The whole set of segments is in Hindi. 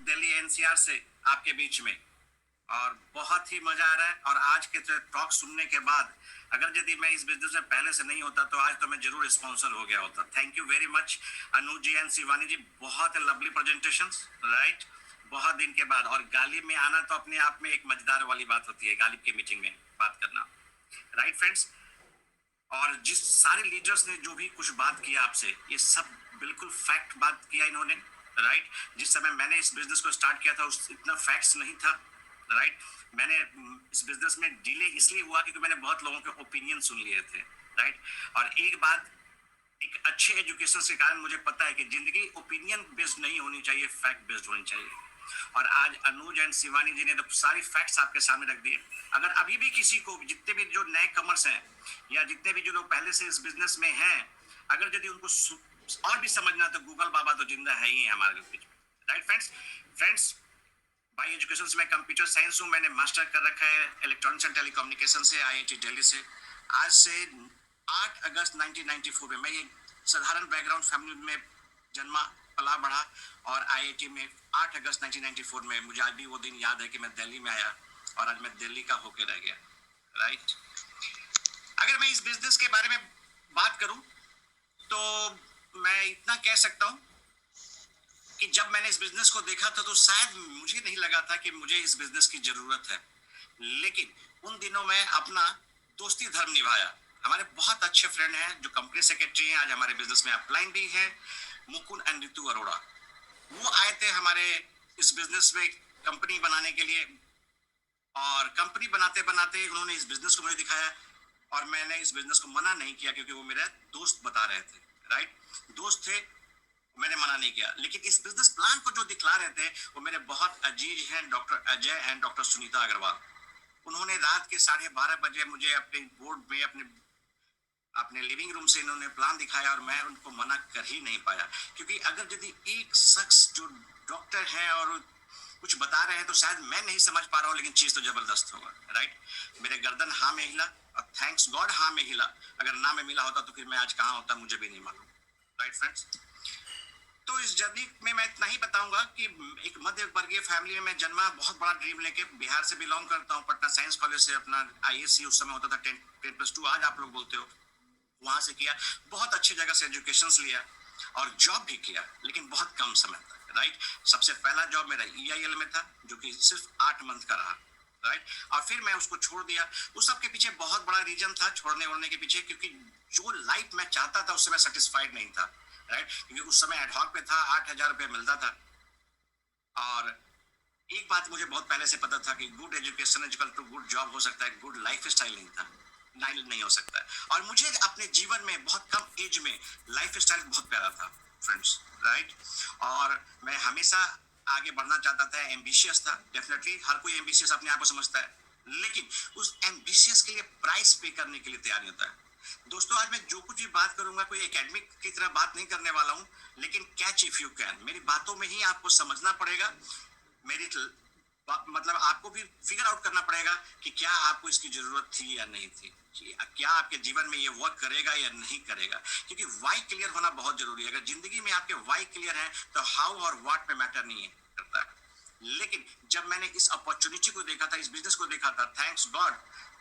दिल्ली एनसीआर से आपके बीच में, और बहुत ही मजा आ रहा है। और आज के टॉक सुनने के बाद अगर यदि मैं इस बिजनेस में पहले से नहीं होता तो आज तो मैं जरूर स्पॉन्सर हो गया होता। Thank you very much Anuj ji and Shivani ji, बहुत लवली प्रेजेंटेशन, राइट। बहुत दिन के बाद, और गालिब में आना तो अपने आप में एक मजेदार वाली बात होती है, गालिब की मीटिंग में बात करना, राइट फ्रेंड्स। और जिस सारे लीडर्स ने जो भी कुछ बात किया आपसे, ये सब बिल्कुल फैक्ट बात किया इन्होंने, राइट। जिस समय मैंने इस बिजनेस को स्टार्ट किया था उस इतना फैक्ट्स नहीं था, राइट। मैंने इस बिजनेस में डिले इसलिए हुआ क्योंकि मैंने बहुत लोगों के ओपिनियन सुन लिए थे, राइट। और एक बात, एक अच्छे एजुकेशन के कारण मुझे पता है कि जिंदगी ओपिनियन बेस्ड नहीं होनी चाहिए, फैक्ट बेस्ड होनी चाहिए। और आज अनुज एंड शिवानी जी ने तो सारी फैक्ट्स आपके सामने रख दिए। अगर अभी भी किसी को, जितने भी जो नए कमर्स हैं या जितने भी जो लोग पहले से इस बिजनेस में हैं, अगर यदि उनको और भी समझना तो गूगल बाबा तो जिंदा है ही हमारे बीच में, राइट फ्रेंड्स। बाई एजुकेशन से मैं कंप्यूटर साइंस हूँ, मैंने मास्टर कर रखा है इलेक्ट्रॉनिक्स एंड टेलीकम्युनिकेशन से आईआईटी दिल्ली से। आज से 8 अगस्त 1994 में मैं एक साधारण बैकग्राउंड फैमिली में जन्मा पला बढ़ा, और आईआईटी में 8 अगस्त 1994 में मुझे आज भी वो दिन याद है कि मैं दिल्ली में आया और आज मैं दिल्ली का होके रह गया, राइट। अगर मैं इस बिजनेस के बारे में बात करूं तो मैं इतना कह सकता हूं कि जब मैंने इस बिजनेस को देखा था तो शायद मुझे नहीं लगा था कि मुझे इस बिजनेस की जरूरत है, लेकिन उन दिनों में अपना दोस्ती धर्म निभाया। हमारे बहुत अच्छे फ्रेंड हैं जो कंपनी सेक्रेटरी हैं, आज हमारे बिजनेस में अपलाइन भी है, मुकुंद एंड ऋतु अरोड़ा। वो आए थे हमारे इस बिजनेस में कंपनी बनाने के लिए, और कंपनी बनाते बनाते उन्होंने इस बिजनेस को मुझे दिखाया, और मैंने इस बिजनेस को मना नहीं किया क्योंकि वो मेरे दोस्त बता रहे थे, राइट। दोस्त थे, मैंने मना नहीं किया। लेकिन इस बिजनेस प्लान को जो दिखला रहे थे वो मेरे बहुत अजीज हैं, doctor Ajay and doctor Sunita Agarwal. उन्होंने रात के 12:30 बजे मुझे अपने बोर्ड में अपने लिविंग रूम से इन्होंने प्लान दिखाया, और मैं उनको मना कर ही नहीं पाया। क्योंकि अगर यदि एक शख्स जो डॉक्टर है और कुछ बता रहे हैं तो शायद मैं नहीं समझ पा रहा हूँ, लेकिन चीज तो जबरदस्त होगा, राइट। मेरे गर्दन हाँ में हिला, और थैंक्स गॉड हाँ में हिला। अगर ना में मिला होता तो फिर मैं आज कहाँ होता मुझे भी नहीं मालूम, राइट फ्रेंड्स। तो इस जर्नी में मैं इतना ही बताऊंगा कि एक मध्य वर्गीय फैमिली में मैं जन्मा, बहुत बड़ा ड्रीम लेके। बिहार से बिलोंग करता हूँ, पटना साइंस कॉलेज से अपना आईएससी उस समय होता था 10+2 आज आप लोग बोलते हो, वहां से किया। बहुत अच्छी जगह से एजुकेशन लिया और जॉब भी किया, लेकिन बहुत कम समय तक, राइट। सबसे पहला जॉब मेरा ईआईएल में था जो कि सिर्फ 8 मंथ का रहा, राइट। और फिर मैं उसको छोड़ दिया। उस सब के पीछे बहुत बड़ा रीजन था छोड़ने वोड़ने के पीछे, क्योंकि जो लाइफ मैं चाहता था उससे मैं सेटिस्फाइड नहीं था, राइट। क्योंकि उस समय एडहॉक पे था, 8,000 रुपये मिलता था। और एक बात मुझे बहुत पहले से पता था कि good education equal to good job हो सकता है, गुड लाइफ स्टाइल नहीं हो सकता है। और मुझे अपने जीवन में बहुत कम एज में लाइफ स्टाइल बहुत प्यारा था फ्रेंड्स, राइट। और मैं हमेशा आगे बढ़ना चाहता था, एम्बिशियस था। डेफिनेटली हर कोई एम्बिशियस अपने आप को समझता है, लेकिन उस एम्बिशियस के लिए प्राइस पे करने के लिए तैयार नहीं होता है। दोस्तों, आज मैं जो कुछ भी बात करूंगा कोई एकेडमिक की तरह बात नहीं करने वाला हूं, लेकिन कैच इफ यू कैन, मेरी बातों में ही आपको समझना पड़ेगा। मेरी मतलब आपको भी फिगर आउट करना पड़ेगा कि क्या आपको इसकी जरूरत थी या नहीं थी, क्या आपके जीवन में ये वर्क करेगा या नहीं करेगा। क्योंकि वाई क्लियर होना बहुत जरूरी है। अगर जिंदगी में आपके वाई क्लियर है तो हाउ और व्हाट पे मैटर नहीं करता है। लेकिन जब मैंने इस अपॉर्चुनिटी को देखा था, इस बिजनेस को देखा था, थैंक्स गॉड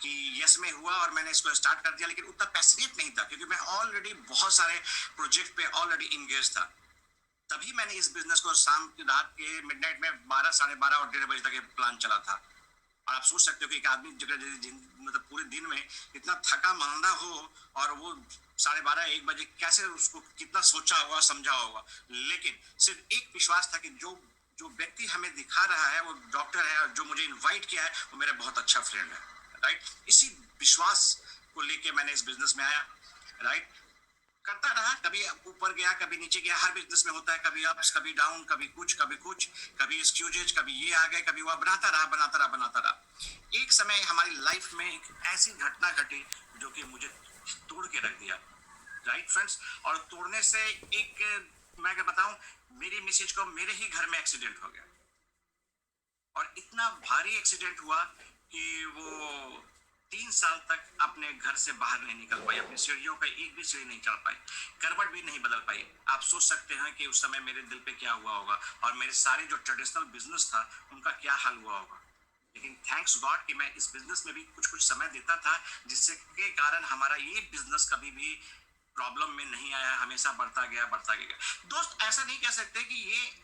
कि यस में हुआ और मैंने इसको स्टार्ट कर दिया। लेकिन उतना पैशनेट नहीं था क्योंकि मैं ऑलरेडी बहुत सारे प्रोजेक्ट पे ऑलरेडी इंगेज था। तभी मैंने इस बिजनेस को शाम की रात के मिडनाइट में 12, 12:30 और 1:30 बजे तक ये प्लान चला था। और आप सोच सकते हो कि एक आदमी मतलब पूरे दिन में इतना थका मांदा हो और वो 12:30, 1 बजे कैसे उसको कितना सोचा होगा, समझा होगा। लेकिन सिर्फ एक विश्वास था कि जो जो व्यक्ति हमें दिखा रहा है वो डॉक्टर है, और जो मुझे इन्वाइट किया है वो मेरा बहुत अच्छा फ्रेंड है, राइट। इसी विश्वास को लेके मैंने इस बिजनेस में आया, राइट। करता रहा, कभी ऊपर गया कभी नीचे गया, हर बिजनेस में होता है, कभी अप्स कभी डाउन, कभी कुछ कभी एक्सक्यूजेज, कभी ये आ गए, कभी वो बनाता रहा। एक समय हमारी लाइफ में एक ऐसी घटना घटी जो कि मुझे तोड़ के रख दिया, राइट फ्रेंड्स। और तोड़ने से एक, मैं अगर बताऊं, मेरी मिसेज को मेरे ही घर में एक्सीडेंट हो गया, और इतना भारी एक्सीडेंट हुआ कि वो 3 साल तक अपने घर से बाहर नहीं निकल पाई, अपनी सीढ़ियों का एक भी सीढ़ी नहीं चढ़ पाई, करवट भी नहीं बदल पाई। आप सोच सकते हैं कि उस समय मेरे दिल पे क्या हुआ होगा और मेरे सारे जो ट्रेडिशनल बिजनेस था उनका क्या हाल हुआ होगा। लेकिन थैंक्स गॉड कि मैं इस बिजनेस में भी कुछ कुछ समय देता था, जिससे के कारण हमारा ये बिजनेस कभी भी प्रॉब्लम में नहीं आया, हमेशा बढ़ता गया। दोस्त, ऐसा नहीं कह सकते कि ये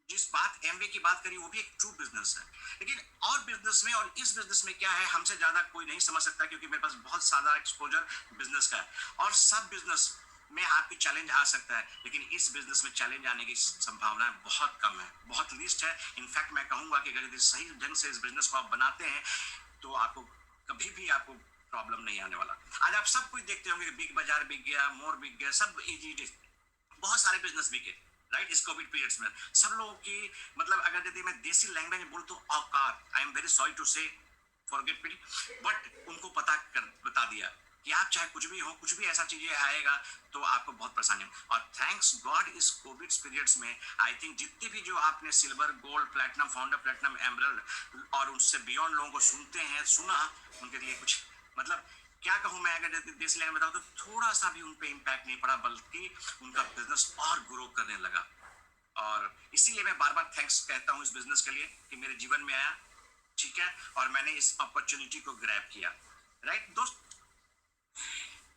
जिस बात एमवे की बात करी वो भी एक ट्रू बिजनेस है, लेकिन और बिजनेस में और इस बिजनेस में क्या है हमसे ज्यादा कोई नहीं समझ सकता, क्योंकि मेरे पास बहुत ज्यादा एक्सपोजर बिजनेस का है। और सब बिजनेस में आपकी चैलेंज आ सकता है, लेकिन इस बिजनेस में चैलेंज आने की संभावना बहुत कम है, बहुत लिस्ट है। इनफैक्ट मैं कहूंगा कि अगर यदि सही ढंग से इस बिजनेस को आप बनाते हैं तो आपको कभी भी आपको प्रॉब्लम नहीं आने वाला। आज आप सब कुछ देखते होंगे कि बिग बाजार बिक गया, मोर बिक गया, सब इजी, बहुत सारे बिजनेस बिके, राइट। इस कोविड पीरियड्स में सब लोगों की, मतलब अगर यदि मैं देसी लैंग्वेज में बोल तो औकात, I am very sorry to say forget me, but उनको बता दिया कि आप चाहे कुछ भी हो, कुछ भी ऐसा चीजें आएगा तो आपको बहुत परेशानी हो। और थैंक्स गॉड इस कोविड पीरियड्स में आई थिंक जितने भी जो आपने silver, gold, platinum, founder platinum, emerald और उससे बियॉन्ड लोगों को सुना, उनके लिए कुछ, मतलब क्या कहूं मैं, अगर देसी लैंग्वेज बताऊं तो थोड़ा सा भी उन पे इम्पैक्ट नहीं पड़ा, बल्कि उनका बिजनेस और ग्रो करने लगा। और इसीलिए मैं बार बार थैंक्स कहता हूं इस बिजनेस के लिए कि मेरे जीवन में आया, ठीक है, और मैंने इस अपॉर्चुनिटी को ग्रैब किया, राइट दोस्त।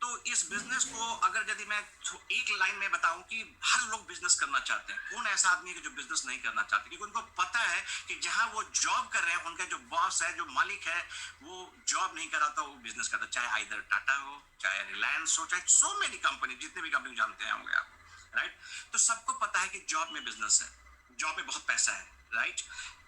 तो इस बिजनेस को अगर यदि मैं एक लाइन में बताऊं कि हर लोग बिजनेस करना चाहते हैं, कौन ऐसा आदमी है जो बिजनेस नहीं करना चाहते, क्योंकि उनको पता है कि जहां वो जॉब कर रहे हैं उनका जो बॉस है, जो मालिक है, वो जॉब नहीं कर रहा था, वो बिजनेस करता, चाहे आइदर टाटा हो, चाहे रिलायंस हो, चाहे सो मेनी कंपनी, जितने भी कंपनी जानते हैं होंगे आप, राइट। तो सबको पता है कि जॉब में बिजनेस है, जॉब में बहुत पैसा है, राइट,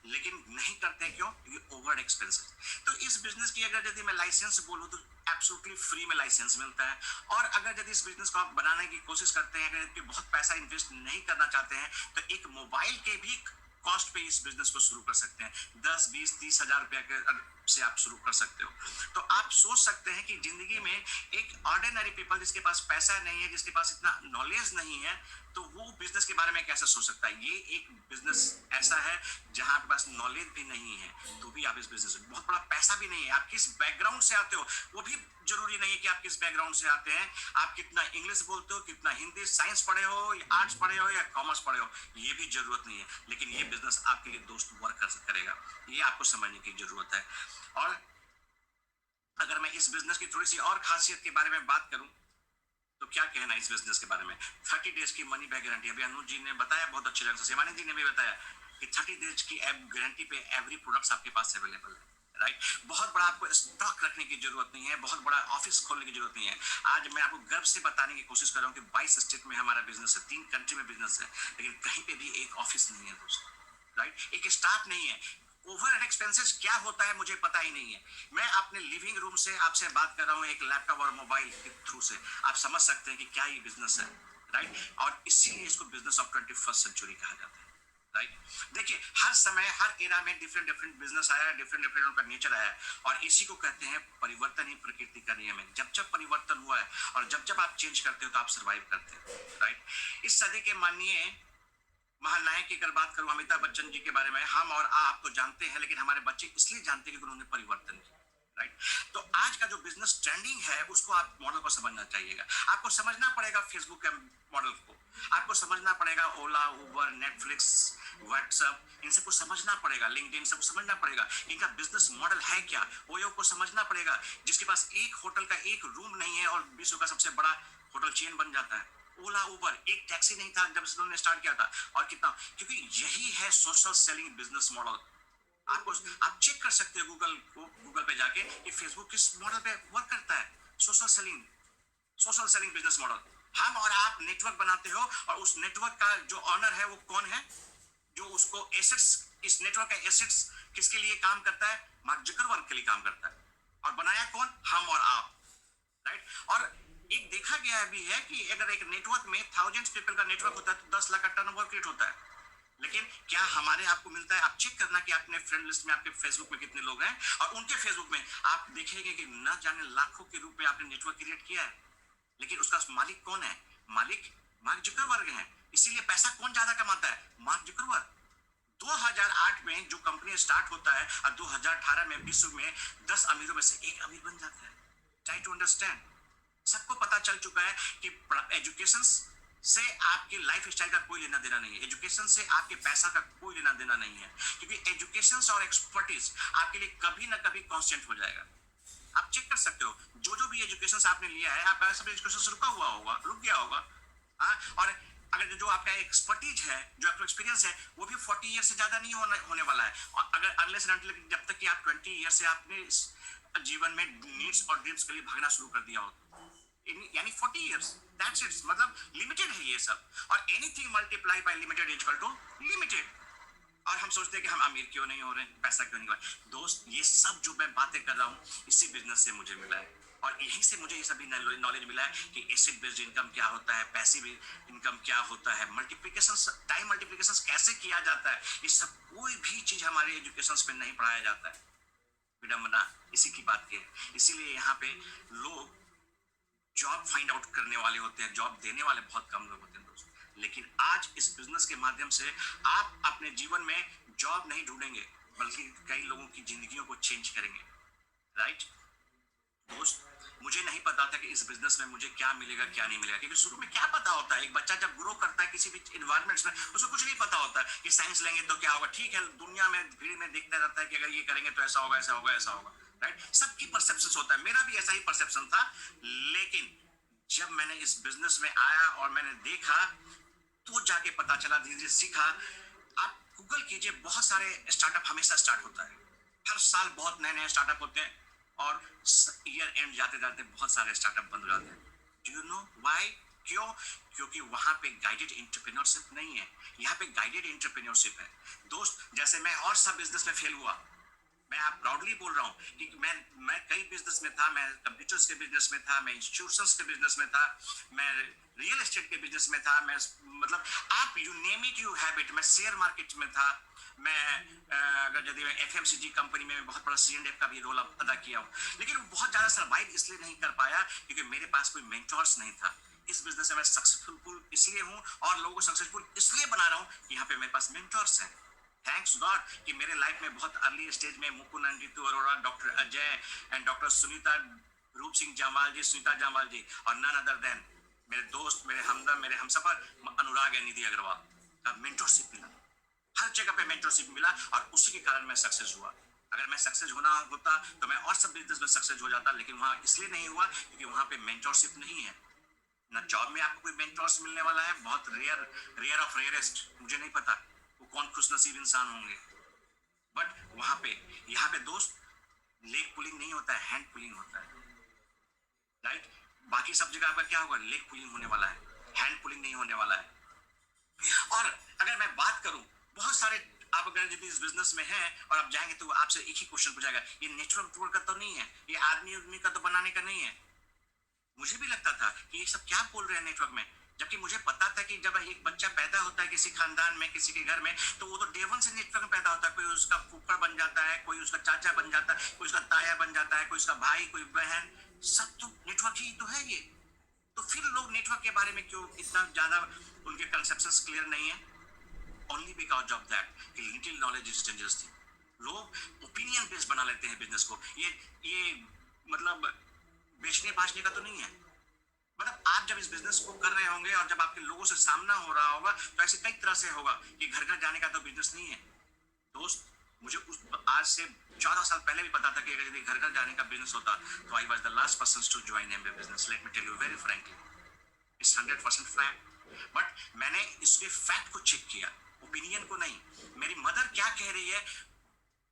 लेकिन नहीं करते क्यों? क्योंकि ओवर एक्सपेंसिव। तो इस बिजनेस की अगर यदि मैं लाइसेंस बोलूं तो एब्सोल्युटली फ्री में लाइसेंस मिलता है। और अगर यदि इस बिजनेस को आप बनाने की कोशिश करते हैं, अगर बहुत पैसा इन्वेस्ट नहीं करना चाहते हैं, तो एक मोबाइल के भी कॉस्ट पे इस बिजनेस को शुरू कर सकते हैं। 10, 20, 30 हजार रुपया से आप शुरू कर सकते हो। तो आप सोच सकते हैं कि जिंदगी में एक ऑर्डिनरी पीपल जिसके पास पैसा नहीं है, जिसके पास इतना नॉलेज नहीं है, तो वो बिजनेस के बारे में कैसे सोच सकता है। ये एक बिजनेस ऐसा है जहां आपके पास नॉलेज भी नहीं है तो भी आप इस बिजनेस में, बहुत बड़ा पैसा भी नहीं है, आप किस बैकग्राउंड से आते हो वो भी जरूरी नहीं है कि आप किस बैकग्राउंड से आते हैं, आप कितना इंग्लिश बोलते हो, कितना हिंदी, साइंस पढ़े हो या आर्ट्स पढ़े हो या कॉमर्स पढ़े हो, ये भी जरूरत नहीं है। लेकिन ये बिजनेस आपके लिए दोस्त वर्क करेगा, ये आपको समझने की जरूरत है। और अगर मैं इस बिजनेस की थोड़ी सी और खासियत के बारे में बात करूं तो क्या कहना इस बिजनेस के बारे में। 30 डेज की मनी बैक गारंटी, अभी अनुज जी ने बताया बहुत अच्छे ढंग से, शिवानी जी ने भी बताया कि 30 डेज की गारंटी पे एवरी प्रोडक्ट्स आपके पास अवेलेबल है, राइट। बहुत बड़ा आपको स्टॉक रखने की जरूरत नहीं है, बहुत बड़ा ऑफिस खोलने की जरूरत नहीं है। आज मैं आपको गर्व से बताने की कोशिश कर रहा हूँ कि 22 स्टेट में हमारा बिजनेस है, 3 कंट्री में बिजनेस है, लेकिन कहीं पे भी एक ऑफिस नहीं है दोस्तों, राइट, एक स्टाफ नहीं है। ओवर एक्सपेंसेस क्या होता है मुझे पता ही नहीं है। मैं अपने लिविंग रूम से आपसे बात कर रहा हूँ एक लैपटॉप और मोबाइल के थ्रू से, आप समझ सकते हैं कि क्या ये बिजनेस है, राइट। और इसीलिए इसको बिजनेस ऑफ 21st सेंचुरी कहा जाता है, राइट। देखिए हर समय हर एरा में डिफरेंट डिफरेंट बिजनेस आया है, डिफरेंट डिफरेंट उनका नेचर आया है, और इसी को कहते हैं परिवर्तन ही प्रकृति का नियम है। जब जब परिवर्तन हुआ है और जब जब आप चेंज करते हो तो आप सर्वाइव करते हो, राइट। इस सदी के माननीय महानायक की अगर बात करूं अमिताभ बच्चन जी के बारे में, हम और आप तो जानते हैं, लेकिन हमारे बच्चे इसलिए जानते हैं कि उन्होंने परिवर्तन किया, राइट। तो आज का जो बिजनेस ट्रेंडिंग है उसको आप मॉडल को समझना चाहिएगा। आपको समझना पड़ेगा फेसबुक के मॉडल को, आपको समझना पड़ेगा ओला, उबर, नेटफ्लिक्स, व्हाट्सएप, इन सबको समझना पड़ेगा, लिंक्डइन, सबको समझना पड़ेगा इनका बिजनेस मॉडल है क्या। ओयो को समझना पड़ेगा जिसके पास एक होटल का एक रूम नहीं है और विश्व का सबसे बड़ा होटल चेन बन जाता है। ओला, उबर, एक टैक्सी नहीं था जब उन्होंने स्टार्ट किया था, और कितना, क्योंकि यही है सोशल सेलिंग बिजनेस मॉडल। आपको, आप चेक कर सकते हो गूगल पे जाके कि फेसबुक किस मॉडल पे वर्क करता है। Social selling business model. हम और आप नेटवर्क बनाते हो और उस नेटवर्क का जो ऑनर है वो कौन है, जो उसको एसेट्स, इस नेटवर्क का एसेट्स किसके लिए काम करता है, मार्क जुकरबर्ग के लिए काम करता है, और बनाया कौन, हम और आप, राइट। और एक देखा गया भी है कि अगर एक नेटवर्क में 1000 पीपल का नेटवर्क होता है तो 10 लाख का टर्नओवर क्रिएट होता है। लेकिन क्या हमारे आपको मिलता है? आप चेक करना कि आपने फ्रेंड लिस्ट में आपके फेसबुक में कितने लोग हैं, और उनके फेसबुक में आप देखेंगे कि न जाने लाखों के रूप में आपने नेटवर्क क्रिएट किया है, लेकिन उसका मालिक कौन है? मालिक मार्क जुकरबर्ग है। इसीलिए पैसा कौन ज्यादा कमाता है? Mark Zuckerberg. 2008 में में जो कंपनी स्टार्ट होता है और 2018 में विश्व में 10 अमीरों में से एक अमीर बन जाता है। Try to understand. सबको पता चल चुका है कि एजुकेशन से आपके लाइफ स्टाइल का कोई लेना देना नहीं है, एजुकेशन से आपके पैसा का कोई लेना देना नहीं है, क्योंकि एजुकेशन और एक्सपर्टीज आपके लिए कभी ना कभी कांस्टेंट हो जाएगा। आप चेक कर सकते हो, जो भी एजुकेशन आपने लिया है, आपका सब एजुकेशन रुक गया होगा। हाँ, और अगर जो आपका एक्सपर्टीज है, जो आपका एक्सपीरियंस है, वो भी 40 ईयर से ज्यादा नहीं होने वाला है। और अगर अनलेस एंड अनटिल जब तक कि आप 20 ईयर से आपने जीवन में नीड्स और ड्रीम्स के लिए भागना शुरू कर दिया हो, यानी 40 इयर्स, दैट्स इट, मतलब लिमिटेड है ये सब। और anything multiply by limited is equal to limited. और हम सोचते हैं कि हम अमीर क्यों नहीं हो रहे, पैसा क्यों नहीं हो रहा। दोस्त, ये सब जो मैं बातें कर रहा हूँ, इसी बिजनेस से मुझे मिला है, और यहीं से मुझे ये सभी नॉलेज मिला है कि एसेट बेस्ड इनकम क्या होता है, पैसिव इनकम क्या होता है, मल्टीप्लिकेशन, टाइम मल्टीप्लिकेशन कैसे किया जाता है। ये सब कोई भी चीज हमारे एजुकेशन में नहीं पढ़ाया जाता है। विडम्बना इसी की बात की है। इसीलिए यहाँ पे लोग जॉब फाइंड आउट करने वाले होते हैं, जॉब देने वाले बहुत कम लोग होते हैं दोस्त। लेकिन आज इस बिजनेस के माध्यम से आप अपने जीवन में जॉब नहीं ढूंढेंगे, बल्कि कई लोगों की जिंदगियों को चेंज करेंगे। राइट दोस्त, मुझे नहीं पता था कि इस बिजनेस में मुझे क्या मिलेगा क्या नहीं मिलेगा, क्योंकि शुरू में क्या पता होता है, एक बच्चा जब ग्रो करता है किसी भी इन्वायरमेंट्स में, उसको कुछ नहीं पता होता कि साइंस लेंगे तो क्या होगा। ठीक है, दुनिया में भीड़ में देखता रहता है कि अगर ये करेंगे तो ऐसा होगा, ऐसा होगा, ऐसा होगा। राइट, सबकी परसेप्शन होता है, मेरा भी ऐसा ही परसेप्शन था। लेकिन जब मैंने इस बिजनेस में आया और मैंने देखा, तो जाके पता चला, धीरे धीरे सीखा। आप गूगल कीजिए, बहुत सारे स्टार्टअप हमेशा स्टार्ट होता है, हर साल बहुत नए नए स्टार्टअप होते हैं, और ईयर एंड जाते जाते बहुत सारे स्टार्टअप बंद हो जाते हैं। Do you know why? क्यों? क्योंकि वहां पे गाइडेड एंटरप्रेन्योरशिप नहीं है, यहाँ पे गाइडेड एंटरप्रेन्योरशिप है। दोस्त, जैसे मैं और सब बिजनेस में फेल हुआ, मैं आप प्राउडली बोल रहा हूँ कि मैं कई बिजनेस में था, मैं कंप्यूटर्स के बिजनेस में था, मैं इंस्टीट्यूशंस के बिजनेस में था, मैं रियल एस्टेट के बिजनेस में था, मैं मतलब आप you name it you have it, मैं शेयर मार्केट में था, मैं अगर यदि मैं एफएमसीजी कंपनी में बहुत बड़ा C&F का भी रोल अदा किया हूँ। लेकिन वो बहुत ज्यादा सर्वाइव इसलिए नहीं कर पाया क्योंकि मेरे पास कोई मेंटोर्स नहीं था। इस बिजनेस में मैं सक्सेसफुल इसलिए हूँ और लोगों को सक्सेसफुल इसलिए बना रहा हूँ कि यहाँ पे मेरे पास मेंटोर्स हैं। थैंक्स गॉड कि मेरे लाइफ में बहुत अर्ली स्टेज में Mukund Ritu Arora, doctor Ajay and doctor Sunita रूप सिंह जामाल जी, सुनीता जामाल जी, और नन अदर देन मेरे दोस्त, मेरे हमदम, मेरे हमसफर अनुराग एंड निधि अग्रवाल का मेंटरशिप मिला। हर जगह पे मेंटरशिप मिला और उसी के कारण मैं सक्सेस हुआ। अगर मैं सक्सेस होना होता तो मैं और सब बिजनेस में सक्सेस हो जाता, लेकिन वहां इसलिए नहीं हुआ क्योंकि वहां पे मेंटरशिप नहीं है। ना जॉब में आपको कोई मेंटर्स मिलने वाला है, बहुत रेयर ऑफ रेयरेस्ट, मुझे नहीं पता वो कौन खुशनसीब इंसान होंगे। बट वहां पे, यहाँ पे दोस्त, लेग पुलिंग नहीं होता है, हैंड पुलिंग होता है। राइट, बाकी सब जगह आपका क्या होगा, लेग पुलिंग होने वाला है, हैंड पुलिंग नहीं होने वाला है। और अगर मैं बात करूं, बहुत सारे आप अगर जब इस बिजनेस में हैं और आप जाएंगे तो आपसे एक ही क्वेश्चन पूछेगा, ये नेटवर्क का तो नहीं है, ये आदमी का तो बनाने का नहीं है। मुझे भी लगता था कि ये सब क्या बोल रहे हैं नेटवर्क में, जबकि मुझे पता था कि जब एक बच्चा पैदा होता है किसी खानदान में, किसी के घर में, तो वो तो डे वन से नेटवर्क में पैदा होता है। कोई उसका फूफड़ बन जाता है, कोई उसका चाचा बन जाता है, कोई उसका ताया बन जाता है, कोई उसका भाई, कोई बहन, सब तो नेटवर्क ही तो है ये। तो फिर लोग नेटवर्क के बारे में क्यों इतना ज्यादा, उनके कंसेप्शंस क्लियर नहीं है? ओनली बिकॉज ऑफ दैट कि little knowledge is dangerous thing. लोग ओपिनियन बेस्ड बना लेते हैं बिजनेस को। ये मतलब बेचने बाचने का तो नहीं है। मतलब आप जब इस बिजनेस को कर रहे होंगे और जब आपके लोगों से सामना हो रहा होगा तो ऐसे कई तरह से होगा कि घर घर जाने का तो बिजनेस नहीं है। दोस्त, मुझे आज से 14 साल पहले भी पता था कि अगर घर घर जाने का बिजनेस होता तो I was the last person to join MBA business. Let me tell you very frankly, it's 100% fact. But मैंने इसके फैक्ट को चेक किया, ओपिनियन को नहीं। मेरी मदर क्या कह रही है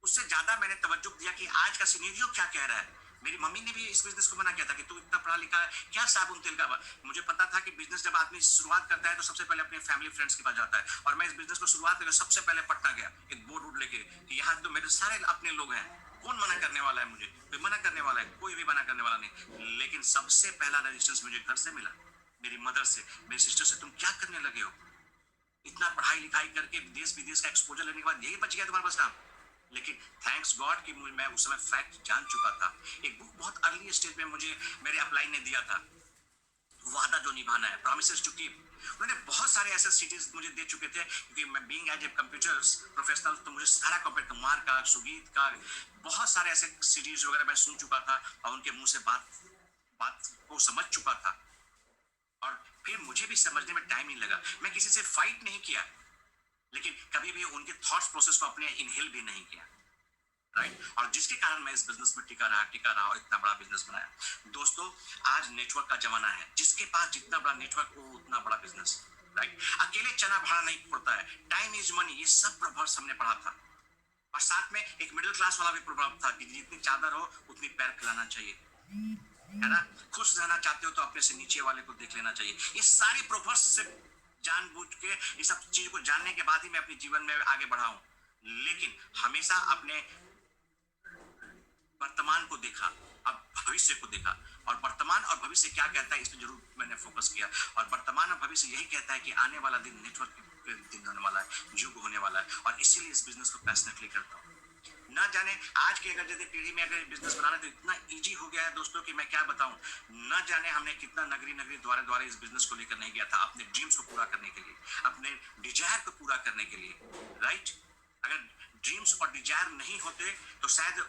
उससे ज्यादा मैंने तवज्जो दिया कि आज का सिनेरियो क्या कह रहा है। मेरी मम्मी ने भी इस बिजनेस को मना किया था कि तू इतना पढ़ा लिखा है, क्या साबुन तेल का। मुझे पता था कि बिजनेस जब आदमी शुरुआत करता है तो सबसे पहले अपने फैमिली फ्रेंड्स के पास जाता है, और मैं इस बिजनेस को शुरुआत करके सबसे पहले पटना गया एक बोर्ड वोर्ड लेके कि यहाँ तो मेरे सारे अपने लोग हैं, कौन मना करने वाला है मुझे? कोई मना करने वाला है? कोई भी मना करने वाला नहीं। लेकिन सबसे पहला रेजिस्टेंस मुझे घर से मिला, मेरी मदर से, मेरी सिस्टर से। तुम क्या करने लगे हो? इतना पढ़ाई लिखाई करके देश विदेश का एक्सपोजर लेने के बाद यही बच गया तुम्हारे पास काम। लेकिन थैंक्स गॉड कि मैं उस समय फैक्ट जान चुका था। एक बुक बहुत अर्ली स्टेज में मुझे मेरे अपलाइन ने दिया था, वादा जो निभाना है, प्रोमिसेस टू कीप। उन्होंने बहुत सारे ऐसे सीरीज मुझे दे चुके थे, क्योंकि मैं being as a computers professional, तो मुझे सारा कंप्यूटर, कुमार का, सुगीत का, बहुत सारे ऐसे सीरीज वगैरह मैं सुन चुका था और उनके मुंह से बात बात को समझ चुका था। और फिर मुझे भी समझने में टाइम नहीं लगा। मैं किसी से फाइट नहीं किया, लेकिन कभी भी उनके थॉट्स प्रोसेस को अपने इनहेल भी नहीं किया, राइट। और जिसके कारण मैं इस बिजनेस में टिका रहा और इतना बड़ा बिजनेस बनाया। दोस्तों, आज नेटवर्क का जमाना है, जिसके पास जितना बड़ा नेटवर्क वो उतना बड़ा बिजनेस, राइट। अकेले चना भाड़ा नहीं पड़ता है, टाइम इज मनी, ये सब प्रभाव हमने पढ़ा था। और साथ में एक मिडिल क्लास वाला भी प्रभाव था कि जितनी चादर हो उतनी पैर फैलाना चाहिए, है ना। खुश रहना चाहते हो तो अपने से नीचे वाले को देख लेना चाहिए। ये सारी प्रोफर्स से जानबूझ के, ये सब चीज को जानने के बाद ही मैं अपने जीवन में आगे बढ़ा हूं। लेकिन हमेशा अपने वर्तमान को देखा, अब भविष्य को देखा, और वर्तमान और भविष्य क्या कहता है इस पर जरूर मैंने फोकस किया। और वर्तमान और भविष्य यही कहता है कि आने वाला दिन नेटवर्क के दिन होने वाला है, युग होने वाला है। और इसीलिए इस बिजनेस को पैशनेटली करता हूँ। ना जाने आज की अगर यदि पीढ़ी में अगर बिजनेस बनाना तो इतना इजी हो गया है दोस्तों कि मैं क्या बताऊं। ना जाने हमने कितना नगरी नगरी द्वारे द्वारे इस बिजनेस को लेकर नहीं गया था, अपने ड्रीम्स को पूरा करने के लिए, अपने डिजायर को पूरा करने के लिए, राइट। अगर ड्रीम्स और डिजायर नहीं होते तो शायद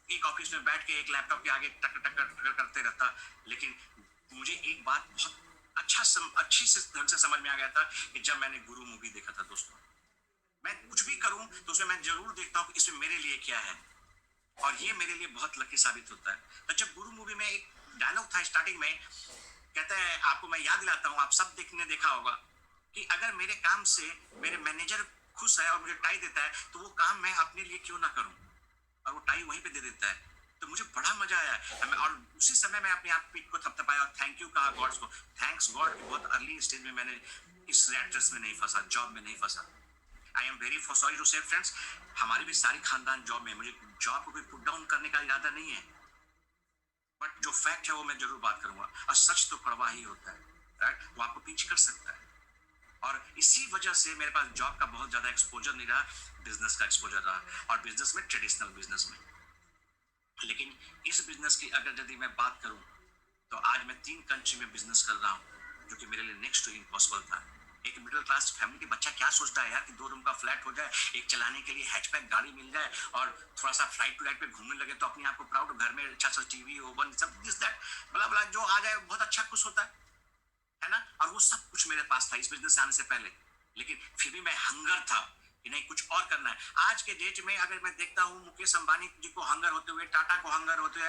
एक ऑफिस में बैठ के एक लैपटॉप के आगे टक टक टक करते रहता। लेकिन मुझे एक बात बहुत अच्छी से ढंग से समझ में आ गया था कि जब मैंने गुरु मूवी देखा था दोस्तों, मैं कुछ भी करूं तो उसमें मैं जरूर देखता हूं कि इसमें मेरे लिए क्या है, और ये मेरे लिए बहुत लकी साबित होता है। तो जब गुरु मूवी में एक डायलॉग था स्टार्टिंग में, कहता है, आपको मैं याद दिलाता हूं, आप सब देखा होगा, कि अगर मेरे काम से मेरे मैनेजर खुश है और मुझे टाई देता है तो वो काम मैं अपने लिए क्यों ना करूं, और वो टाई वहीं पे दे देता है। तो मुझे बड़ा मजा आया, और उसी समय मैं अपने आप पीठ को थपथपाया और थैंक यू कहा गॉड्स को। थैंक्स गॉड कि बहुत अर्ली स्टेज में मैंने इस रैट रेस में नहीं फंसा, जॉब में नहीं फंसा। I am very sorry to say friends, हमारी भी सारी खानदान जॉब में, मुझे जॉब को भी पुट डाउन करने का इरादा नहीं है, बट जो फैक्ट है वो मैं जरूर बात करूंगा। और सच तो कड़वा ही होता है, राइट। वो आपको पिंच कर सकता है, और इसी वजह से मेरे पास जॉब का बहुत ज्यादा एक्सपोजर नहीं रहा, बिजनेस का एक्सपोजर रहा, और बिजनेस में, ट्रेडिशनल बिजनेस में। लेकिन इस बिजनेस की अगर यदि मैं बात करूं तो आज मैं 3 कंट्री में बिजनेस कर रहा हूं, जो कि मेरे लिए नेक्स्ट टू इम्पॉसिबल था। एक मिडिल क्लास फैमिली के बच्चा क्या सोचता है यार कि 2 रूम का फ्लैट हो जाए, एक चलाने के लिए हैचबैक गाड़ी मिल जाए, और थोड़ा सा फ्लाइट टू लाइट पे घूमने लगे तो अपने आप को प्राउड, घर में अच्छा सा टीवी, ओवन, सब दिस दैट बला बला जो आ जाए बहुत अच्छा खुश होता है ना। और वो सब कुछ मेरे पास था इस बिजनेस आने से पहले। लेकिन फिर भी मैं हंगर था कि नहीं, कुछ और करना है। आज के डेट में अगर मैं देखता हूँ मुकेश अंबानी जी को हंगर होते हुए, टाटा को हंगर होते हुए,